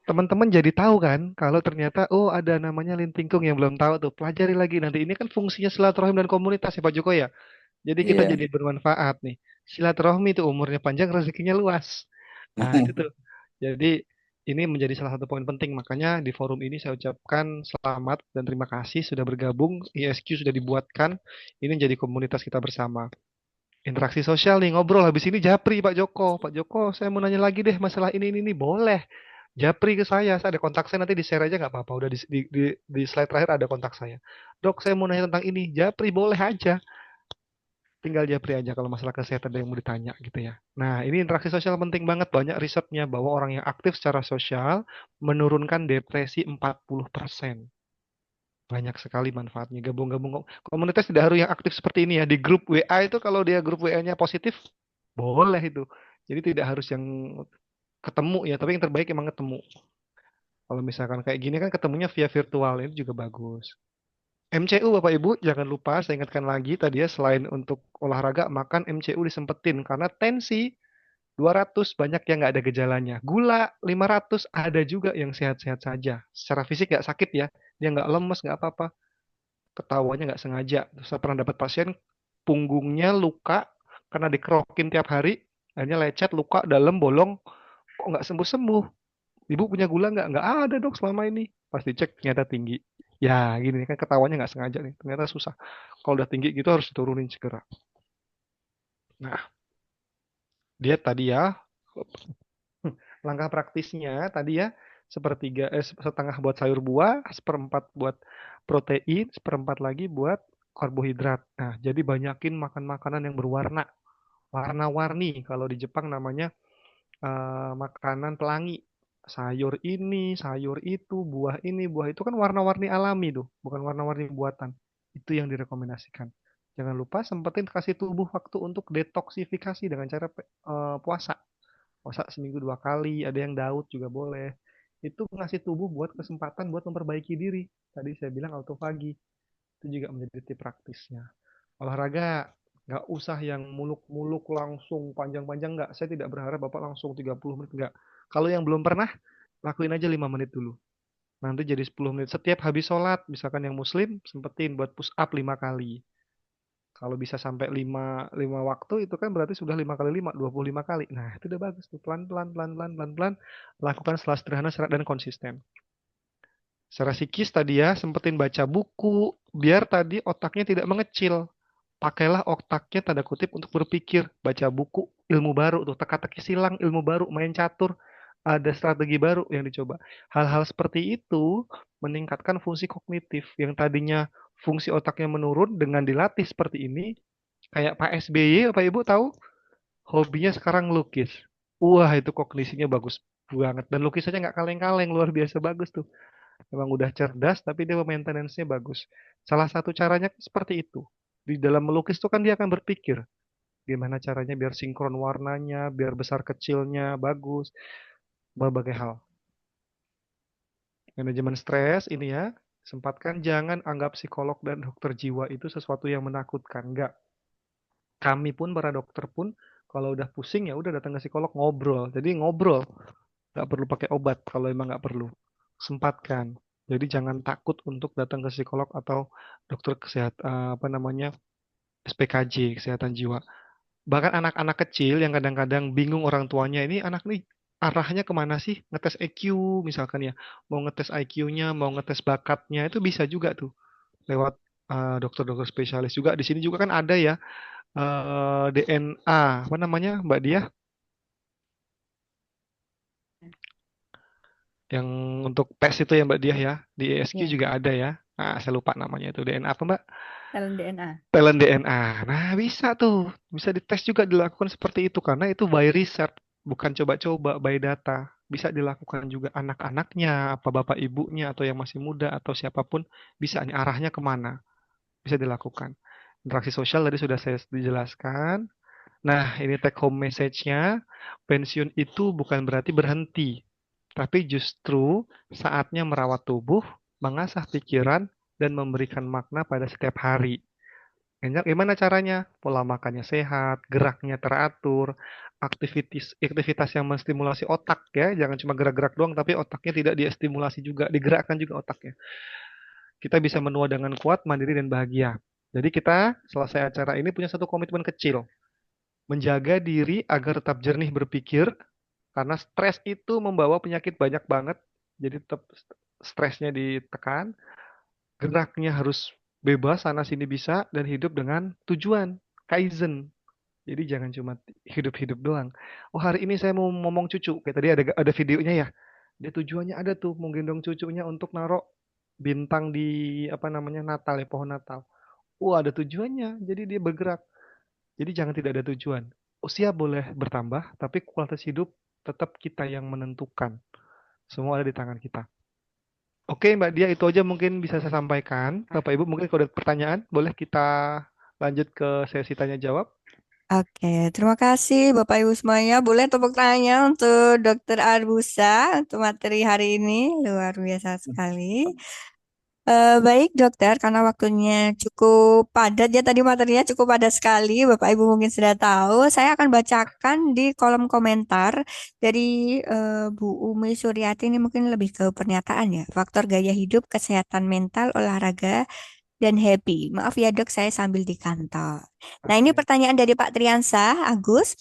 teman-teman jadi tahu kan kalau ternyata ada namanya lintingkung yang belum tahu tuh. Pelajari lagi nanti. Ini kan fungsinya silaturahim dan komunitas ya Pak Joko ya. Jadi kita Iya. jadi bermanfaat nih. Silaturahmi itu umurnya panjang, rezekinya luas. Nah, itu tuh. Jadi ini menjadi salah satu poin penting. Makanya di forum ini saya ucapkan selamat dan terima kasih sudah bergabung. ISQ sudah dibuatkan. Ini jadi komunitas kita bersama. Interaksi sosial nih, ngobrol. Habis ini japri Pak Joko. Pak Joko, saya mau nanya lagi deh masalah ini. Boleh. Japri ke saya ada kontak saya nanti di-share aja nggak apa-apa. Udah di slide terakhir ada kontak saya. Dok, saya mau nanya tentang ini. Japri boleh aja. Tinggal japri aja kalau masalah kesehatan ada yang mau ditanya gitu ya. Nah, ini interaksi sosial penting banget. Banyak risetnya bahwa orang yang aktif secara sosial menurunkan depresi 40%. Banyak sekali manfaatnya. Gabung-gabung komunitas tidak harus yang aktif seperti ini ya. Di grup WA itu kalau dia grup WA-nya positif, boleh itu. Jadi tidak harus yang ketemu ya, tapi yang terbaik emang ketemu. Kalau misalkan kayak gini kan ketemunya via virtual, ini juga bagus. MCU Bapak Ibu, jangan lupa saya ingatkan lagi tadi ya, selain untuk olahraga, makan MCU disempetin. Karena tensi 200 banyak yang nggak ada gejalanya. Gula 500 ada juga yang sehat-sehat saja. Secara fisik nggak sakit ya, dia nggak lemes, nggak apa-apa. Ketawanya nggak sengaja. Saya pernah dapat pasien punggungnya luka karena dikerokin tiap hari, akhirnya lecet, luka dalam bolong, kok nggak sembuh-sembuh. Ibu punya gula nggak? Nggak ada dok selama ini. Pas dicek ternyata tinggi. Ya gini kan ketawanya nggak sengaja nih. Ternyata susah. Kalau udah tinggi gitu harus diturunin segera. Nah, dia tadi ya langkah praktisnya tadi ya setengah buat sayur buah, seperempat buat protein, seperempat lagi buat karbohidrat. Nah, jadi banyakin makan makanan yang berwarna, warna-warni. Kalau di Jepang namanya makanan pelangi. Sayur ini, sayur itu, buah ini, buah itu kan warna-warni alami tuh, bukan warna-warni buatan. Itu yang direkomendasikan. Jangan lupa sempetin kasih tubuh waktu untuk detoksifikasi dengan cara puasa. Puasa seminggu 2 kali, ada yang Daud juga boleh. Itu ngasih tubuh buat kesempatan buat memperbaiki diri. Tadi saya bilang autofagi. Itu juga menjadi tip praktisnya. Olahraga, nggak usah yang muluk-muluk langsung panjang-panjang, nggak. Saya tidak berharap Bapak langsung 30 menit, nggak. Kalau yang belum pernah, lakuin aja 5 menit dulu. Nanti jadi 10 menit. Setiap habis sholat, misalkan yang muslim, sempetin buat push up 5 kali. Kalau bisa sampai 5 waktu, itu kan berarti sudah 5 kali 5, 25 kali. Nah, itu udah bagus tuh. Pelan-pelan, pelan-pelan. Lakukan secara sederhana, dan konsisten. Secara psikis tadi ya, sempetin baca buku, biar tadi otaknya tidak mengecil. Pakailah otaknya tanda kutip untuk berpikir, baca buku, ilmu baru tuh, teka-teki silang, ilmu baru, main catur, ada strategi baru yang dicoba. Hal-hal seperti itu meningkatkan fungsi kognitif yang tadinya fungsi otaknya menurun dengan dilatih seperti ini. Kayak Pak SBY, Bapak Ibu tahu, hobinya sekarang lukis. Wah, itu kognisinya bagus banget. Dan lukisannya nggak kaleng-kaleng, luar biasa bagus tuh. Memang udah cerdas, tapi dia maintenance-nya bagus. Salah satu caranya seperti itu. Di dalam melukis itu kan dia akan berpikir gimana caranya biar sinkron warnanya, biar besar kecilnya bagus. berbagai hal. Manajemen stres ini ya, sempatkan jangan anggap psikolog dan dokter jiwa itu sesuatu yang menakutkan. Enggak. Kami pun para dokter pun kalau udah pusing ya udah datang ke psikolog ngobrol. Jadi ngobrol, nggak perlu pakai obat kalau emang nggak perlu. Sempatkan. Jadi jangan takut untuk datang ke psikolog atau dokter kesehatan apa namanya SPKJ kesehatan jiwa. Bahkan anak-anak kecil yang kadang-kadang bingung orang tuanya ini anak nih arahnya kemana sih? Ngetes IQ misalkan ya, mau ngetes IQ-nya, mau ngetes bakatnya itu bisa juga tuh lewat dokter-dokter spesialis juga. Di sini juga kan ada ya DNA apa namanya Mbak Dia yang untuk tes itu ya Mbak Dia ya di ESQ Ya, juga ada ya. Nah, saya lupa namanya itu DNA apa Mbak? talent DNA. Talent DNA. Nah, bisa tuh. Bisa dites juga dilakukan seperti itu karena itu by research, bukan coba-coba by data. Bisa dilakukan juga anak-anaknya, apa bapak ibunya atau yang masih muda atau siapapun bisa nih arahnya kemana. Bisa dilakukan. Interaksi sosial tadi sudah saya dijelaskan. Nah, ini take home message-nya, pensiun itu bukan berarti berhenti, tapi justru saatnya merawat tubuh, mengasah pikiran, dan memberikan makna pada setiap hari. Gimana caranya? Pola makannya sehat, geraknya teratur, aktivitas yang menstimulasi otak ya, jangan cuma gerak-gerak doang, tapi otaknya tidak diestimulasi juga, digerakkan juga otaknya. Kita bisa menua dengan kuat, mandiri, dan bahagia. Jadi kita selesai acara ini punya satu komitmen kecil, menjaga diri agar tetap jernih berpikir, karena stres itu membawa penyakit banyak banget, jadi tetap stresnya ditekan, geraknya harus bebas sana sini bisa dan hidup dengan tujuan kaizen. Jadi jangan cuma hidup-hidup doang. Oh hari ini saya mau ngomong cucu, kayak tadi ada videonya ya. Dia tujuannya ada tuh mau gendong cucunya untuk narok bintang di apa namanya Natal ya pohon Natal. Wah ada tujuannya, jadi dia bergerak. Jadi jangan tidak ada tujuan. Usia boleh bertambah, tapi kualitas hidup tetap kita yang menentukan. Semua ada di tangan kita. Oke, Mbak Dia, itu aja mungkin bisa saya sampaikan. Bapak Ibu, mungkin kalau ada pertanyaan, boleh kita lanjut ke sesi tanya jawab. Oke, terima kasih Bapak Ibu semuanya. Boleh tepuk tangannya untuk Dokter Arbusa untuk materi hari ini. Luar biasa sekali. Baik dokter, karena waktunya cukup padat ya tadi materinya cukup padat sekali. Bapak Ibu mungkin sudah tahu. Saya akan bacakan di kolom komentar dari Bu Umi Suryati ini mungkin lebih ke pernyataan ya. Faktor gaya hidup, kesehatan mental, olahraga, dan happy. Maaf ya dok, saya sambil di kantor. Nah ini Oke. pertanyaan dari Pak Triansa, Agus.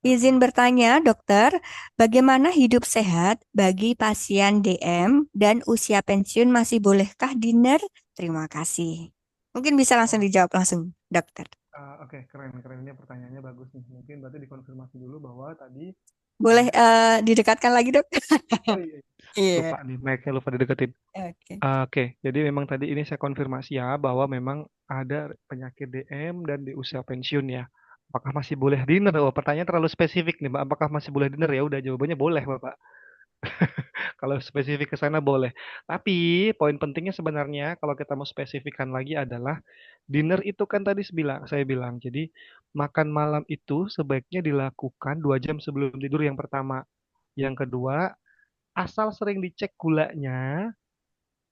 Izin bertanya, dokter, bagaimana hidup sehat bagi pasien DM dan usia pensiun masih bolehkah dinner? Terima kasih. Mungkin bisa langsung dijawab langsung, dokter. Oke, keren. Ini pertanyaannya bagus nih. Mungkin berarti dikonfirmasi dulu bahwa tadi Boleh didekatkan lagi, dok? oh iya, Iya. lupa nih, mic-nya lupa dideketin. Oke. Oke, jadi memang tadi ini saya konfirmasi ya bahwa memang ada penyakit DM dan di usia pensiun ya. Apakah masih boleh dinner? Oh, pertanyaan terlalu spesifik nih, Mbak. Apakah masih boleh dinner? Ya udah jawabannya boleh, Bapak. Kalau spesifik ke sana boleh. Tapi poin pentingnya sebenarnya kalau kita mau spesifikkan lagi adalah dinner itu kan tadi saya bilang. Jadi makan malam itu sebaiknya dilakukan 2 jam sebelum tidur yang pertama. Yang kedua, asal sering dicek gulanya.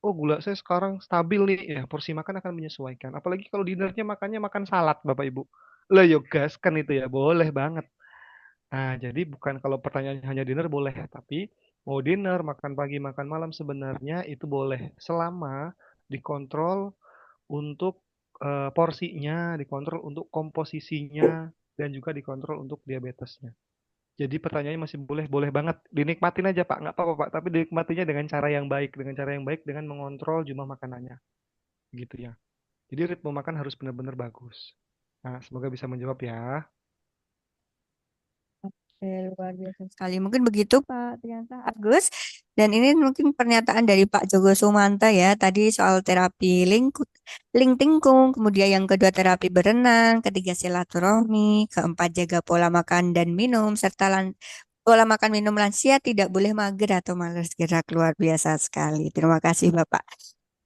Oh gula saya sekarang stabil nih ya porsi makan akan menyesuaikan. Apalagi kalau dinernya makannya makan salad Bapak Ibu. Lah yo gas kan itu ya boleh banget. Nah, jadi bukan kalau pertanyaannya hanya dinner boleh, tapi mau dinner, makan pagi, makan malam sebenarnya itu boleh selama dikontrol untuk porsinya, dikontrol untuk komposisinya, dan juga dikontrol untuk diabetesnya. Jadi pertanyaannya masih boleh, boleh banget. Dinikmatin aja Pak, nggak apa-apa Pak, tapi dinikmatinya dengan cara yang baik, dengan mengontrol jumlah makanannya, gitu ya. Jadi ritme makan harus benar-benar bagus. Nah, semoga bisa menjawab ya. Oke, luar biasa sekali. Mungkin begitu Pak Trianta Agus. Dan ini mungkin pernyataan dari Pak Jogo Sumanta ya. Tadi soal terapi lingtingkung, kemudian yang kedua terapi berenang, ketiga silaturahmi, keempat jaga pola makan dan minum, serta pola makan minum lansia tidak boleh mager atau malas gerak. Luar biasa sekali. Terima kasih Bapak.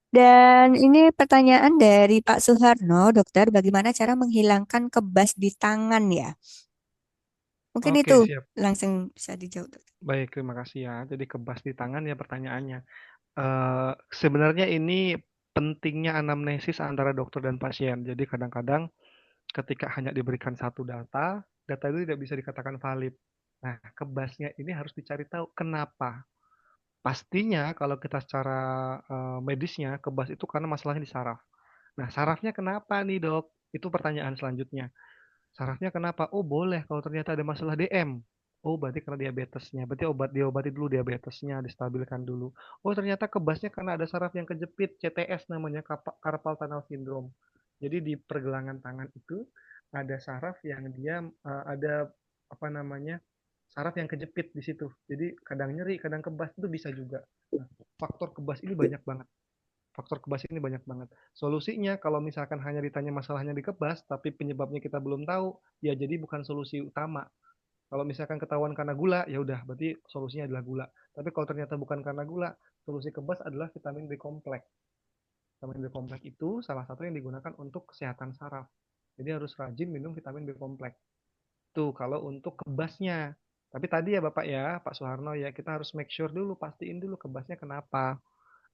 Dan ini pertanyaan dari Pak Suharno, dokter, bagaimana cara menghilangkan kebas di tangan ya? Mungkin Oke, itu siap. langsung bisa dijawab. Baik, terima kasih ya. Jadi kebas di tangan ya pertanyaannya. Sebenarnya ini pentingnya anamnesis antara dokter dan pasien. Jadi kadang-kadang ketika hanya diberikan satu data, data itu tidak bisa dikatakan valid. Nah, kebasnya ini harus dicari tahu kenapa. Pastinya kalau kita secara medisnya, kebas itu karena masalahnya di saraf. Nah, sarafnya kenapa nih dok? Itu pertanyaan selanjutnya. Sarafnya kenapa? Oh boleh kalau ternyata ada masalah DM. Oh berarti karena diabetesnya. Berarti diobati dulu diabetesnya, distabilkan dulu. Oh ternyata kebasnya karena ada saraf yang kejepit, CTS namanya, carpal tunnel syndrome. Jadi di pergelangan tangan itu ada saraf yang dia ada apa namanya, saraf yang kejepit di situ. Jadi kadang nyeri, kadang kebas itu bisa juga. Nah, faktor kebas ini banyak banget. Faktor kebas ini banyak banget. Solusinya kalau misalkan hanya ditanya masalahnya di kebas, tapi penyebabnya kita belum tahu, ya jadi bukan solusi utama. Kalau misalkan ketahuan karena gula, ya udah berarti solusinya adalah gula. Tapi kalau ternyata bukan karena gula, solusi kebas adalah vitamin B kompleks. Vitamin B kompleks itu salah satu yang digunakan untuk kesehatan saraf. Jadi harus rajin minum vitamin B kompleks. Tuh kalau untuk kebasnya. Tapi tadi ya Bapak ya, Pak Soeharno ya, kita harus make sure dulu, pastiin dulu kebasnya kenapa.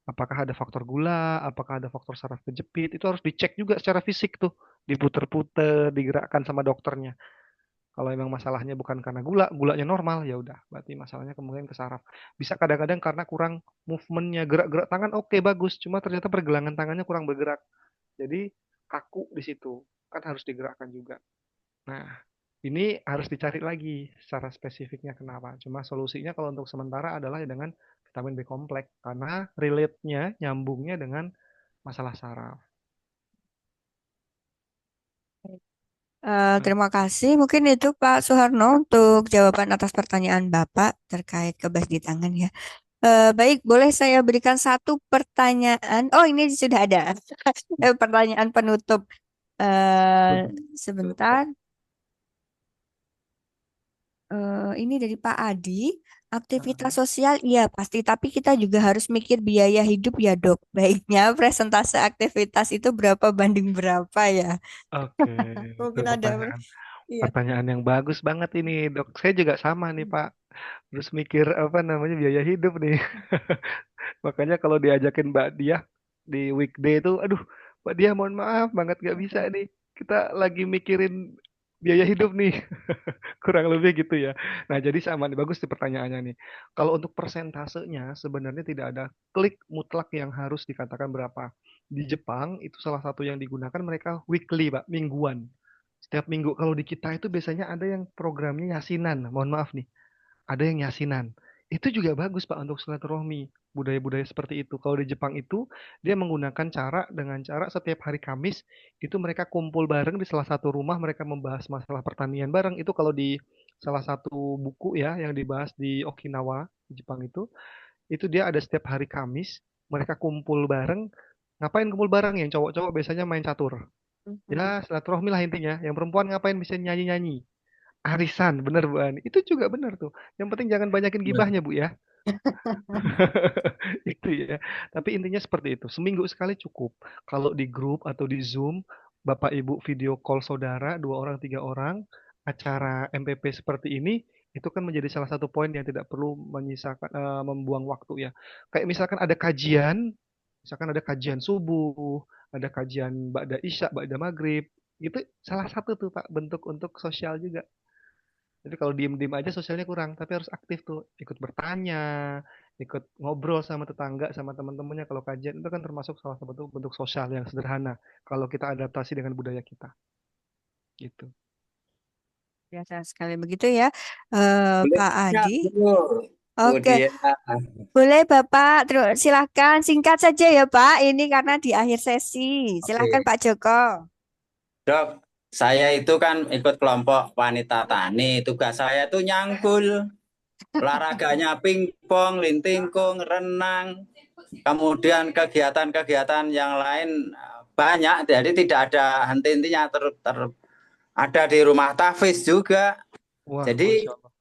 Apakah ada faktor gula, apakah ada faktor saraf kejepit, itu harus dicek juga secara fisik tuh. Diputer-puter, digerakkan sama dokternya. Kalau memang masalahnya bukan karena gula, gulanya normal, ya udah, berarti masalahnya kemungkinan ke saraf. Bisa kadang-kadang karena kurang movementnya, gerak-gerak tangan oke bagus, cuma ternyata pergelangan tangannya kurang bergerak. Jadi kaku di situ, kan harus digerakkan juga. Nah, ini harus dicari lagi secara spesifiknya kenapa. Cuma solusinya kalau untuk sementara adalah dengan vitamin B kompleks karena relate-nya, nyambungnya dengan masalah saraf. Terima kasih. Mungkin itu Pak Soeharno untuk jawaban atas pertanyaan Bapak terkait kebas di tangan ya. Baik, boleh saya berikan satu pertanyaan? Oh, ini sudah ada. Pertanyaan penutup. Sebentar. Ini dari Pak Adi. Aktivitas sosial, iya pasti. Tapi kita juga harus mikir biaya hidup ya dok. Baiknya presentase aktivitas itu berapa banding berapa ya? Oke, itu Mungkin ada. Iya. pertanyaan yang bagus banget ini, Dok. Saya juga sama nih, Pak. Terus mikir apa namanya biaya hidup nih. Makanya kalau diajakin Mbak Diah di weekday itu, aduh, Mbak Diah mohon maaf banget nggak bisa nih. Kita lagi mikirin biaya hidup nih. Kurang lebih gitu ya. Nah, jadi sama nih, bagus nih pertanyaannya nih. Kalau untuk persentasenya sebenarnya tidak ada klik mutlak yang harus dikatakan berapa. Di Jepang itu salah satu yang digunakan mereka weekly, Pak, mingguan. Setiap minggu. Kalau di kita itu biasanya ada yang programnya yasinan. Mohon maaf nih, ada yang yasinan. Itu juga bagus Pak untuk silaturahmi. Budaya-budaya seperti itu. Kalau di Jepang itu dia menggunakan dengan cara setiap hari Kamis itu mereka kumpul bareng di salah satu rumah, mereka membahas masalah pertanian bareng. Itu kalau di salah satu buku ya yang dibahas di Okinawa, di Jepang itu dia ada setiap hari Kamis, mereka kumpul bareng. Ngapain kumpul bareng? Yang cowok-cowok biasanya main catur. Ya, silaturahmi lah intinya. Yang perempuan ngapain bisa nyanyi-nyanyi. Arisan, bener Bu Ani. Itu juga bener tuh. Yang penting jangan banyakin gibahnya Bu ya. Itu ya. Tapi intinya seperti itu. Seminggu sekali cukup. Kalau di grup atau di Zoom, Bapak Ibu video call saudara, 2 orang, 3 orang, acara MPP seperti ini, itu kan menjadi salah satu poin yang tidak perlu membuang waktu ya. Kayak misalkan ada kajian subuh, ada kajian Ba'da Isya, Ba'da Maghrib, itu salah satu tuh Pak bentuk untuk sosial juga. Jadi kalau diem-diem aja sosialnya kurang, tapi harus aktif tuh, ikut bertanya, ikut ngobrol sama tetangga, sama teman-temannya. Kalau kajian itu kan termasuk salah satu bentuk sosial yang sederhana. Kalau kita adaptasi dengan budaya kita, gitu. Biasa sekali begitu ya, Boleh Pak tanya, Adi. Bu. Oke, Dia. boleh Bapak. Silahkan singkat saja ya Pak. Ini karena di akhir sesi. Silahkan Oke. Pak Joko. Dok, saya itu kan ikut kelompok wanita tani. Tugas saya itu nyangkul. Olahraganya pingpong, lintingkung, renang. Kemudian kegiatan-kegiatan yang lain banyak. Jadi tidak ada henti-hentinya. Ada di rumah tahfiz juga. Wah, Jadi Masya Allah.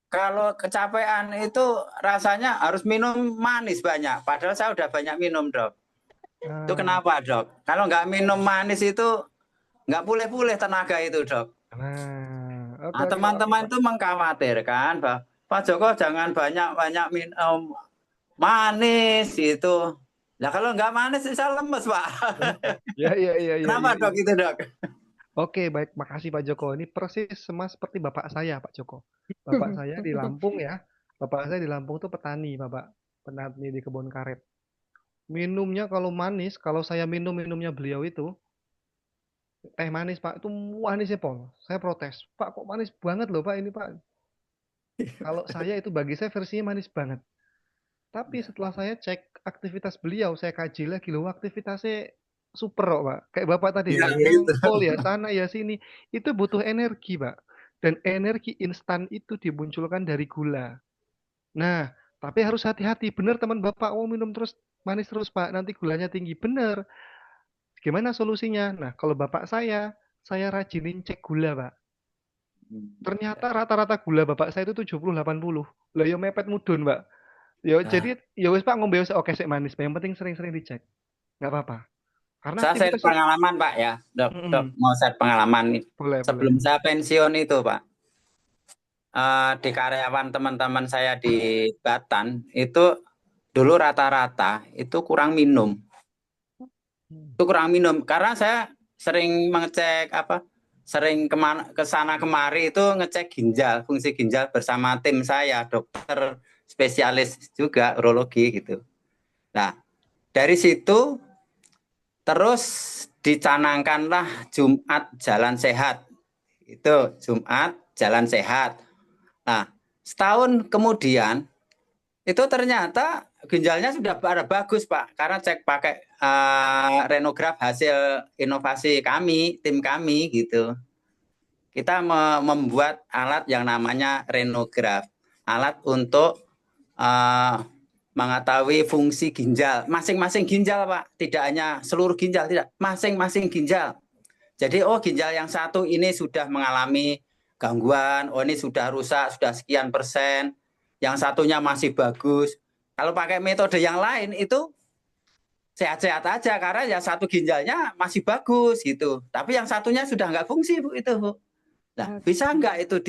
kalau kecapean itu rasanya harus minum manis banyak. Padahal saya udah banyak minum, Dok. Itu kenapa, Dok? Kalau nggak minum manis itu nggak pulih-pulih tenaga itu, Dok. Nah, Oke, Nah, oke, teman-teman Pak. itu mengkhawatirkan bahwa Pak Joko jangan banyak-banyak minum manis gitu. Nah, kalau nggak manis bisa lemes, Pak. Ya, ya, ya, ya, Kenapa, ya, Dok, ya. itu, Dok? Oke, baik. Makasih Pak Joko. Ini persis sama seperti bapak saya, Pak Joko. Bapak saya di Lampung ya. Bapak saya di Lampung tuh petani, Bapak. Petani di kebun karet. Minumnya kalau manis, kalau saya minumnya beliau itu teh manis, Pak. Itu manis ya, Pol. Saya protes. Pak, kok manis banget loh, Pak, ini, Pak. Kalau saya itu bagi saya versinya manis banget. Tapi setelah saya cek aktivitas beliau, saya kaji lagi loh, aktivitasnya super kok, Pak. Kayak Bapak tadi, Ya, itu. nongkrong ya sana ya sini. Itu butuh energi, Pak. Dan energi instan itu dimunculkan dari gula. Nah, tapi harus hati-hati. Benar teman Bapak, oh minum terus manis terus, Pak. Nanti gulanya tinggi. Benar. Gimana solusinya? Nah, kalau Bapak saya rajinin cek gula, Pak. Ternyata rata-rata gula Bapak saya itu 70-80. Lah ya mepet mudun, Pak. Ya Nah, jadi ya wis Pak ngombe wis oke sik manis, Pak. Yang penting sering-sering dicek. Nggak apa-apa. Karena saya share aktivitasnya pengalaman, Pak, ya. Dok, Mm-mm. mau share pengalaman. Boleh, boleh. Sebelum saya pensiun itu, Pak, di karyawan teman-teman saya di Batan, itu dulu rata-rata itu kurang minum. Itu kurang minum. Karena saya sering mengecek sering ke sana kemari itu ngecek ginjal, fungsi ginjal bersama tim saya, dokter spesialis juga urologi gitu. Nah, dari situ terus dicanangkanlah Jumat Jalan Sehat. Itu Jumat Jalan Sehat. Nah, setahun kemudian itu ternyata ginjalnya sudah pada bagus, Pak, karena cek pakai renograf hasil inovasi kami, tim kami gitu. Kita membuat alat yang namanya renograf, alat untuk mengetahui fungsi ginjal, masing-masing ginjal, Pak, tidak hanya seluruh ginjal, tidak, masing-masing ginjal. Jadi, oh ginjal yang satu ini sudah mengalami gangguan, oh ini sudah rusak, sudah sekian persen, yang satunya masih bagus. Kalau pakai metode yang lain itu sehat-sehat aja karena yang satu ginjalnya masih bagus gitu, tapi yang satunya sudah nggak fungsi, Bu, itu, Bu. Nah, bisa nggak itu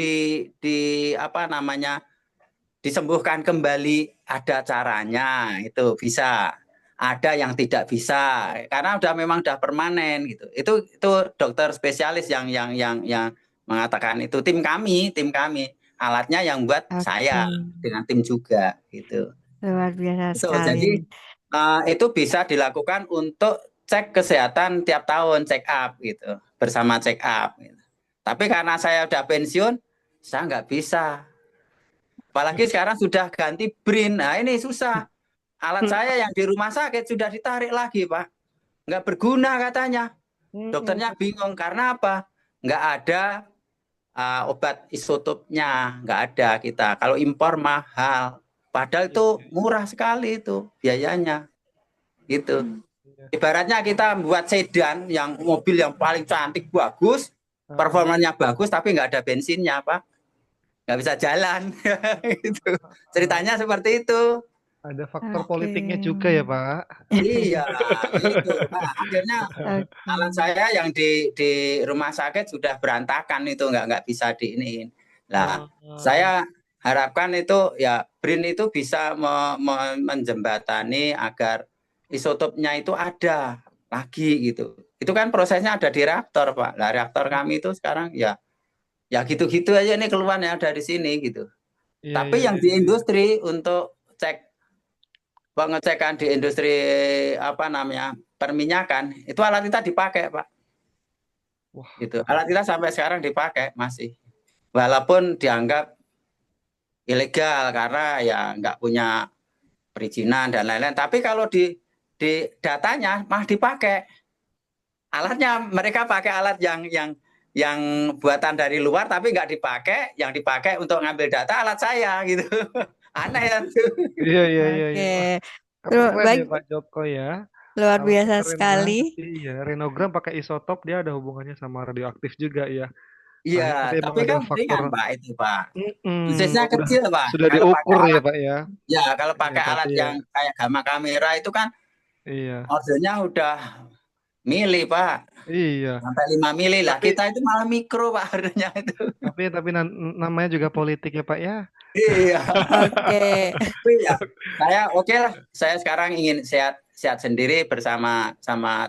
disembuhkan kembali? Ada caranya, itu bisa. Ada yang tidak bisa karena memang udah permanen gitu. Itu dokter spesialis yang mengatakan itu, tim kami alatnya yang buat saya dengan tim juga gitu. Luar biasa sekali. Jadi itu bisa dilakukan untuk cek kesehatan tiap tahun, check up gitu, bersama check up gitu. Tapi karena saya udah pensiun, saya nggak bisa. Apalagi sekarang sudah ganti BRIN. Nah, ini susah. Alat saya yang di rumah sakit sudah ditarik lagi, Pak. Nggak berguna katanya. Dokternya bingung karena apa? Nggak ada obat isotopnya, nggak ada kita. Kalau impor mahal. Padahal itu murah sekali itu biayanya. Gitu. Ibaratnya kita buat sedan yang mobil yang paling cantik, bagus, performanya bagus, tapi nggak ada bensinnya, Pak. Nggak bisa jalan. Gitu. Ceritanya seperti itu. Ada faktor politiknya juga ya, Pak. Iya, itu. Nah, akhirnya alat saya yang di rumah sakit sudah berantakan itu, nggak bisa diiniin. Nah, saya harapkan itu ya BRIN itu bisa menjembatani agar isotopnya itu ada lagi gitu. Itu kan prosesnya ada di reaktor, Pak. Nah, reaktor kami itu sekarang ya gitu-gitu aja ini keluarnya dari sini gitu. Tapi yang di industri untuk pengecekan di industri perminyakan itu alat kita dipakai, Pak. Wah. Gitu. Alat kita sampai sekarang dipakai masih, walaupun dianggap ilegal karena ya nggak punya perizinan dan lain-lain. Tapi kalau di datanya mah dipakai alatnya, mereka pakai alat yang buatan dari luar tapi nggak dipakai, yang dipakai untuk ngambil data alat saya gitu. Aneh ya tuh. Iya. Oke. Baik ya Pak Joko ya. Luar Kalau biasa keren sekali. Iya, renogram pakai isotop dia ada hubungannya sama radioaktif juga ya. Iya, tapi kan ringan, Pak, itu, Pak. Dosisnya kecil, Pak. Sudah kalau diukur ya, Pak ya. Ya, kalau pakai alat yang kayak gamma kamera itu kan ordernya udah mili Pak, Iya, sampai 5 mili lah. tapi Kita itu malah mikro Pak harusnya itu. namanya juga politik ya Pak ya. Iya. Oke. Tapi ya, saya oke lah. Saya sekarang ingin sehat sendiri bersama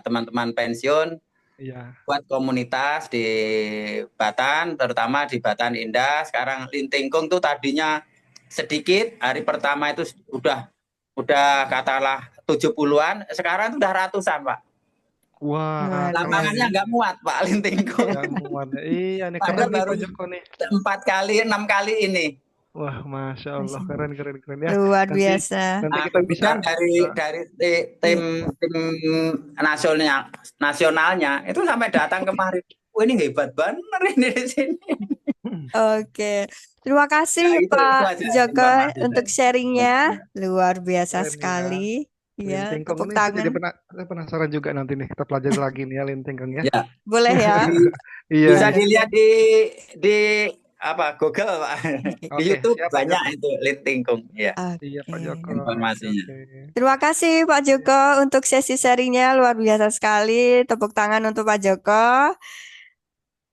teman-teman pensiun Iya. buat komunitas di Batan, terutama di Batan Indah. Sekarang Lintingkung tuh tadinya sedikit, hari pertama itu udah katakanlah 70-an, sekarang itu udah ratusan, Pak. Wah, Luar keren Lapangannya ya. biasa. nggak muat, Pak, Lintingkung. Nggak muat ya. Iya nih, keren Padahal nih baru Pak Joko nih. 4 kali, 6 kali ini. Wah, Masya Allah, Masya keren, Allah. keren, keren ya. Luar Nanti, biasa. nanti Nah, kita bisa. kemudian dari tim nasionalnya itu sampai datang kemarin. Wah, ini hebat bener ini di sini. Oke. Terima Ya, kasih itu Pak aja Joko informasi untuk saya. sharingnya. Luar biasa Keren ya. sekali. Ya, Lintingkung tepuk ini saya jadi tangan. saya penasaran juga nanti nih. Kita pelajari lagi nih ya Lintingkung ya. Ya, Boleh ya? Iya, bisa iya. dilihat di apa Google Pak. Di Oke, YouTube siap Pak banyak Joko. itu Lintingkung. Ya, Iya Pak Oke. Joko. informasinya. Oke. Terima kasih Pak Joko untuk sesi sharingnya. Luar biasa sekali. Tepuk tangan untuk Pak Joko.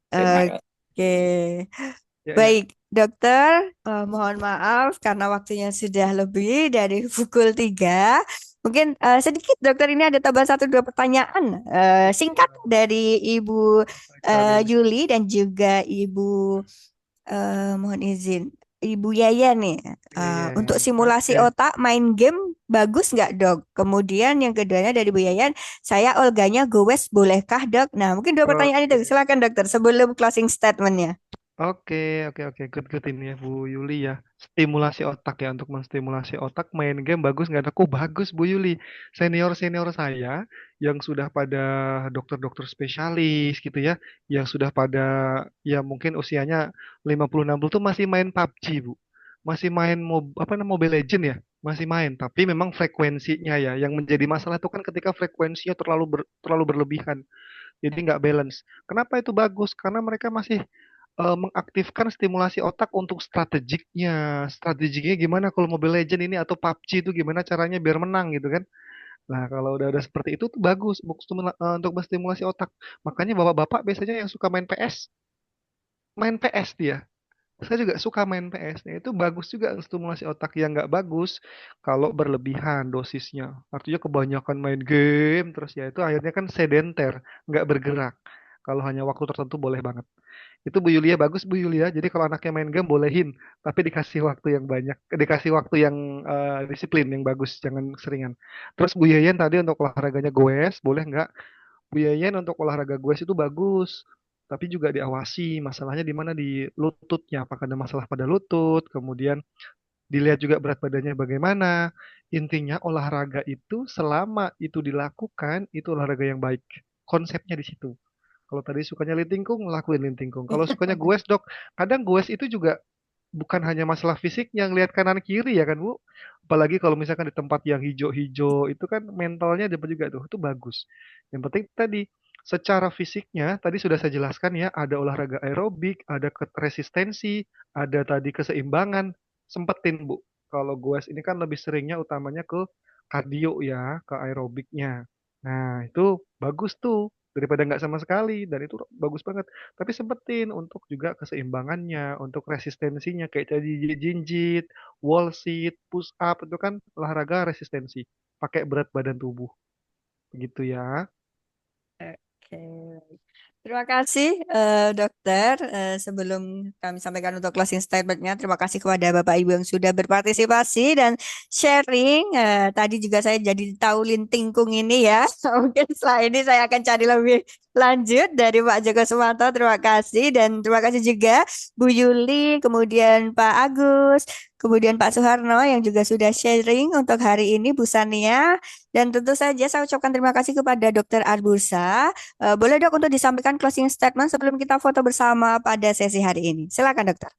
Terima kasih. Oke. Ya, ya. Baik, dokter, mohon maaf karena waktunya sudah lebih dari pukul 3. Mungkin sedikit dokter ini ada tambahan 1-2 pertanyaan singkat dari Ibu Baik sekali. Yuli dan juga Ibu mohon izin Ibu Yaya nih. Iya, Untuk iya. simulasi Oke. otak main game bagus nggak dok? Kemudian yang keduanya dari Bu Yayan, saya Olganya gowes bolehkah dok? Nah mungkin 2 pertanyaan itu. Oke. Silakan dokter sebelum closing statementnya. Oke, oke, oke. Good ini ya Bu Yuli ya. Stimulasi otak ya, untuk menstimulasi otak main game bagus nggak ada? Kok bagus Bu Yuli? Senior-senior saya yang sudah pada dokter-dokter spesialis gitu ya, yang sudah pada ya mungkin usianya 50-60 tuh masih main PUBG Bu. Masih main Mobile Legend ya, masih main. Tapi memang frekuensinya ya, yang menjadi masalah itu kan ketika frekuensinya terlalu berlebihan. Jadi nggak balance. Kenapa itu bagus? Karena mereka masih mengaktifkan stimulasi otak untuk strategiknya. Strateginya gimana kalau Mobile Legend ini atau PUBG itu gimana caranya biar menang gitu kan. Nah, kalau udah ada seperti itu tuh bagus untuk menstimulasi otak. Makanya bapak-bapak biasanya yang suka main PS dia. Saya juga suka main PS. Nah, itu bagus juga stimulasi otak. Yang nggak bagus kalau berlebihan dosisnya. Artinya kebanyakan main game terus ya itu akhirnya kan sedenter, nggak bergerak. Kalau hanya waktu tertentu boleh banget. Itu Bu Yulia bagus Bu Yulia. Jadi kalau anaknya main game bolehin, tapi dikasih waktu yang banyak, dikasih waktu yang disiplin yang bagus, jangan seringan. Terus Bu Yayan tadi untuk olahraganya goes, boleh nggak? Bu Yayan untuk olahraga goes itu bagus, tapi juga diawasi. Masalahnya di mana di lututnya, apakah ada masalah pada lutut, kemudian dilihat juga berat badannya bagaimana. Intinya olahraga itu selama itu dilakukan, itu olahraga yang baik. Konsepnya di situ. Kalau tadi sukanya lintingkung, lakuin lintingkung. Kalau sukanya goes, dok, kadang goes itu juga bukan hanya masalah fisiknya, ngelihat kanan kiri ya kan, Bu. Apalagi kalau misalkan di tempat yang hijau-hijau, itu kan mentalnya dapat juga tuh, itu bagus. Yang penting tadi, secara fisiknya, tadi sudah saya jelaskan ya, ada olahraga aerobik, ada resistensi, ada tadi keseimbangan, sempetin Bu. Kalau goes ini kan lebih seringnya utamanya ke kardio ya, ke aerobiknya. Nah, itu bagus tuh daripada nggak sama sekali dan itu bagus banget. Tapi sempetin untuk juga keseimbangannya, untuk resistensinya kayak tadi jinjit, wall sit, push up itu kan olahraga resistensi, pakai berat badan tubuh. Begitu ya. Oke. Terima kasih dokter. Sebelum kami sampaikan untuk closing statementnya, terima kasih kepada Bapak Ibu yang sudah berpartisipasi dan sharing. Tadi juga saya jadi tahu lintingkung ini ya. Mungkin setelah ini saya akan cari lebih lanjut dari Pak Joko Sumanto. Terima kasih dan terima kasih juga Bu Yuli, kemudian Pak Agus, kemudian Pak Suharno yang juga sudah sharing untuk hari ini, Bu Sania. Dan tentu saja saya ucapkan terima kasih kepada Dokter Arbursa. Boleh dok untuk disampaikan closing statement sebelum kita foto bersama pada sesi hari ini. Silakan dokter.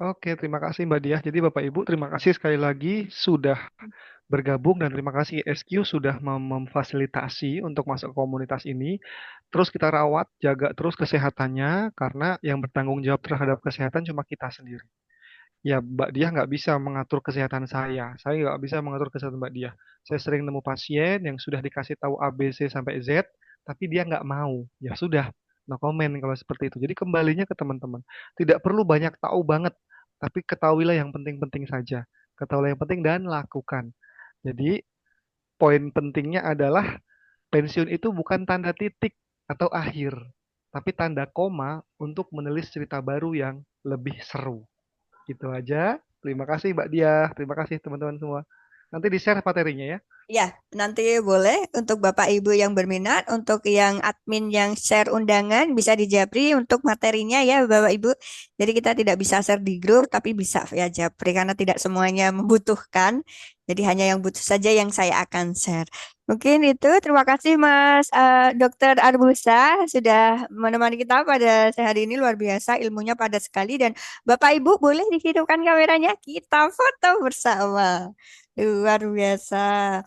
Oke, terima kasih Mbak Diah. Jadi Bapak Ibu, terima kasih sekali lagi sudah bergabung dan terima kasih SQ sudah memfasilitasi untuk masuk ke komunitas ini. Terus kita rawat, jaga terus kesehatannya karena yang bertanggung jawab terhadap kesehatan cuma kita sendiri. Ya, Mbak Diah nggak bisa mengatur kesehatan saya nggak bisa mengatur kesehatan Mbak Diah. Saya sering nemu pasien yang sudah dikasih tahu A, B, C sampai Z, tapi dia nggak mau. Ya sudah, no comment kalau seperti itu. Jadi kembalinya ke teman-teman. Tidak perlu banyak tahu banget, tapi ketahuilah yang penting-penting saja. Ketahuilah yang penting dan lakukan. Jadi poin pentingnya adalah pensiun itu bukan tanda titik atau akhir, tapi tanda koma untuk menulis cerita baru yang lebih seru. Gitu aja. Terima kasih Mbak Dia, terima kasih teman-teman semua. Nanti di-share materinya ya. Ya, nanti boleh untuk Bapak Ibu yang berminat, untuk yang admin yang share undangan bisa dijapri untuk materinya ya Bapak Ibu. Jadi kita tidak bisa share di grup, tapi bisa via japri karena tidak semuanya membutuhkan. Jadi hanya yang butuh saja yang saya akan share. Mungkin itu. Terima kasih Mas Dr. Arbusa sudah menemani kita pada hari ini, luar biasa ilmunya padat sekali, dan Bapak Ibu boleh dihidupkan kameranya, kita foto bersama. Luar biasa.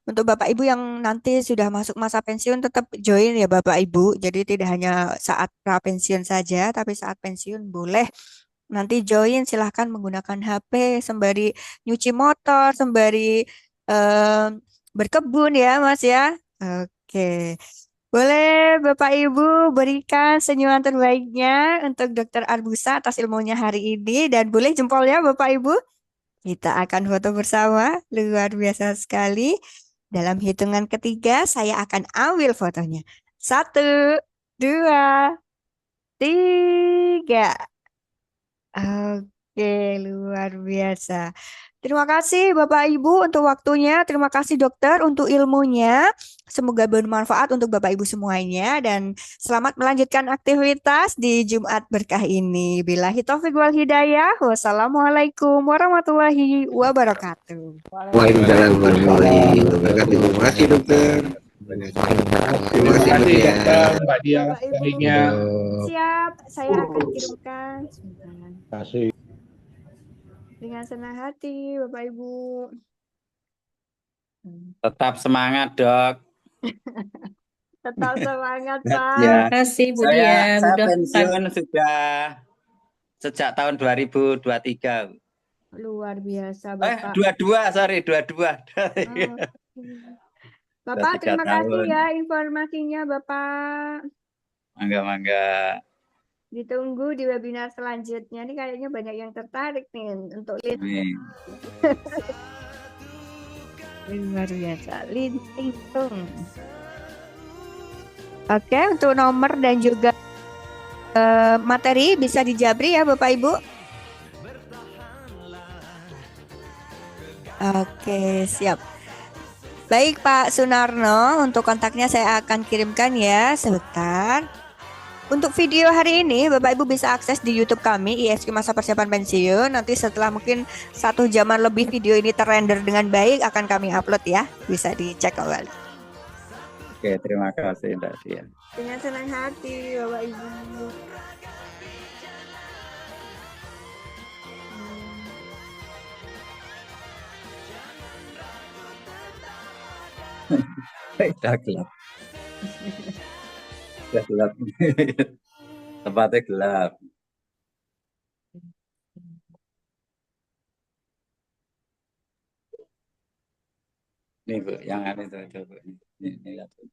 Untuk Bapak Ibu yang nanti sudah masuk masa pensiun tetap join ya Bapak Ibu. Jadi tidak hanya saat pra pensiun saja, tapi saat pensiun boleh nanti join, silahkan menggunakan HP sembari nyuci motor, sembari eh, berkebun ya Mas ya. Oke. Boleh Bapak Ibu berikan senyuman terbaiknya untuk Dr. Arbusa atas ilmunya hari ini, dan boleh jempolnya Bapak Ibu. Kita akan foto bersama, luar biasa sekali. Dalam hitungan ketiga, saya akan ambil fotonya. 1, 2, 3. Oke, luar biasa. Terima kasih Bapak Ibu untuk waktunya. Terima kasih dokter untuk ilmunya. Semoga bermanfaat untuk Bapak Ibu semuanya. Dan selamat melanjutkan aktivitas di Jumat berkah ini. Billahi taufiq wal hidayah. Wassalamualaikum warahmatullahi wabarakatuh. Waalaikumsalam warahmatullahi wabarakatuh. Terima kasih dokter. Terima kasih Mbak Dia. Mbak Dia. Bapak Ibu, Baiknya. siap. Saya akan kirimkan. Sebentar. Kasih. Dengan senang hati, Bapak Ibu. Tetap semangat, Dok. Tetap semangat, Pak. Ya, Terima kasih Bu saya Dia. pensiun sudah sejak tahun 2023. Luar biasa, Bapak. 22. Bapak, Sudah 3 terima kasih tahun. ya informasinya, Bapak. Mangga. Ditunggu di webinar selanjutnya. Ini kayaknya banyak yang tertarik nih untuk Amin. luar biasa. Linting. Oke, untuk nomor dan juga materi bisa dijabri ya Bapak Ibu. Oke, siap. Baik Pak Sunarno, untuk kontaknya saya akan kirimkan ya sebentar. Untuk video hari ini Bapak Ibu bisa akses di YouTube kami ISQ Masa Persiapan Pensiun. Nanti setelah mungkin 1 jaman lebih video ini terrender dengan baik akan kami upload ya. Bisa dicek kembali. Oke, terima kasih Mbak Dia. Dengan senang hati Bapak Ibu. Udah gelap. Udah gelap. Tempatnya gelap. Nih Bu, yang aneh itu Bu. Ini lihat Bu.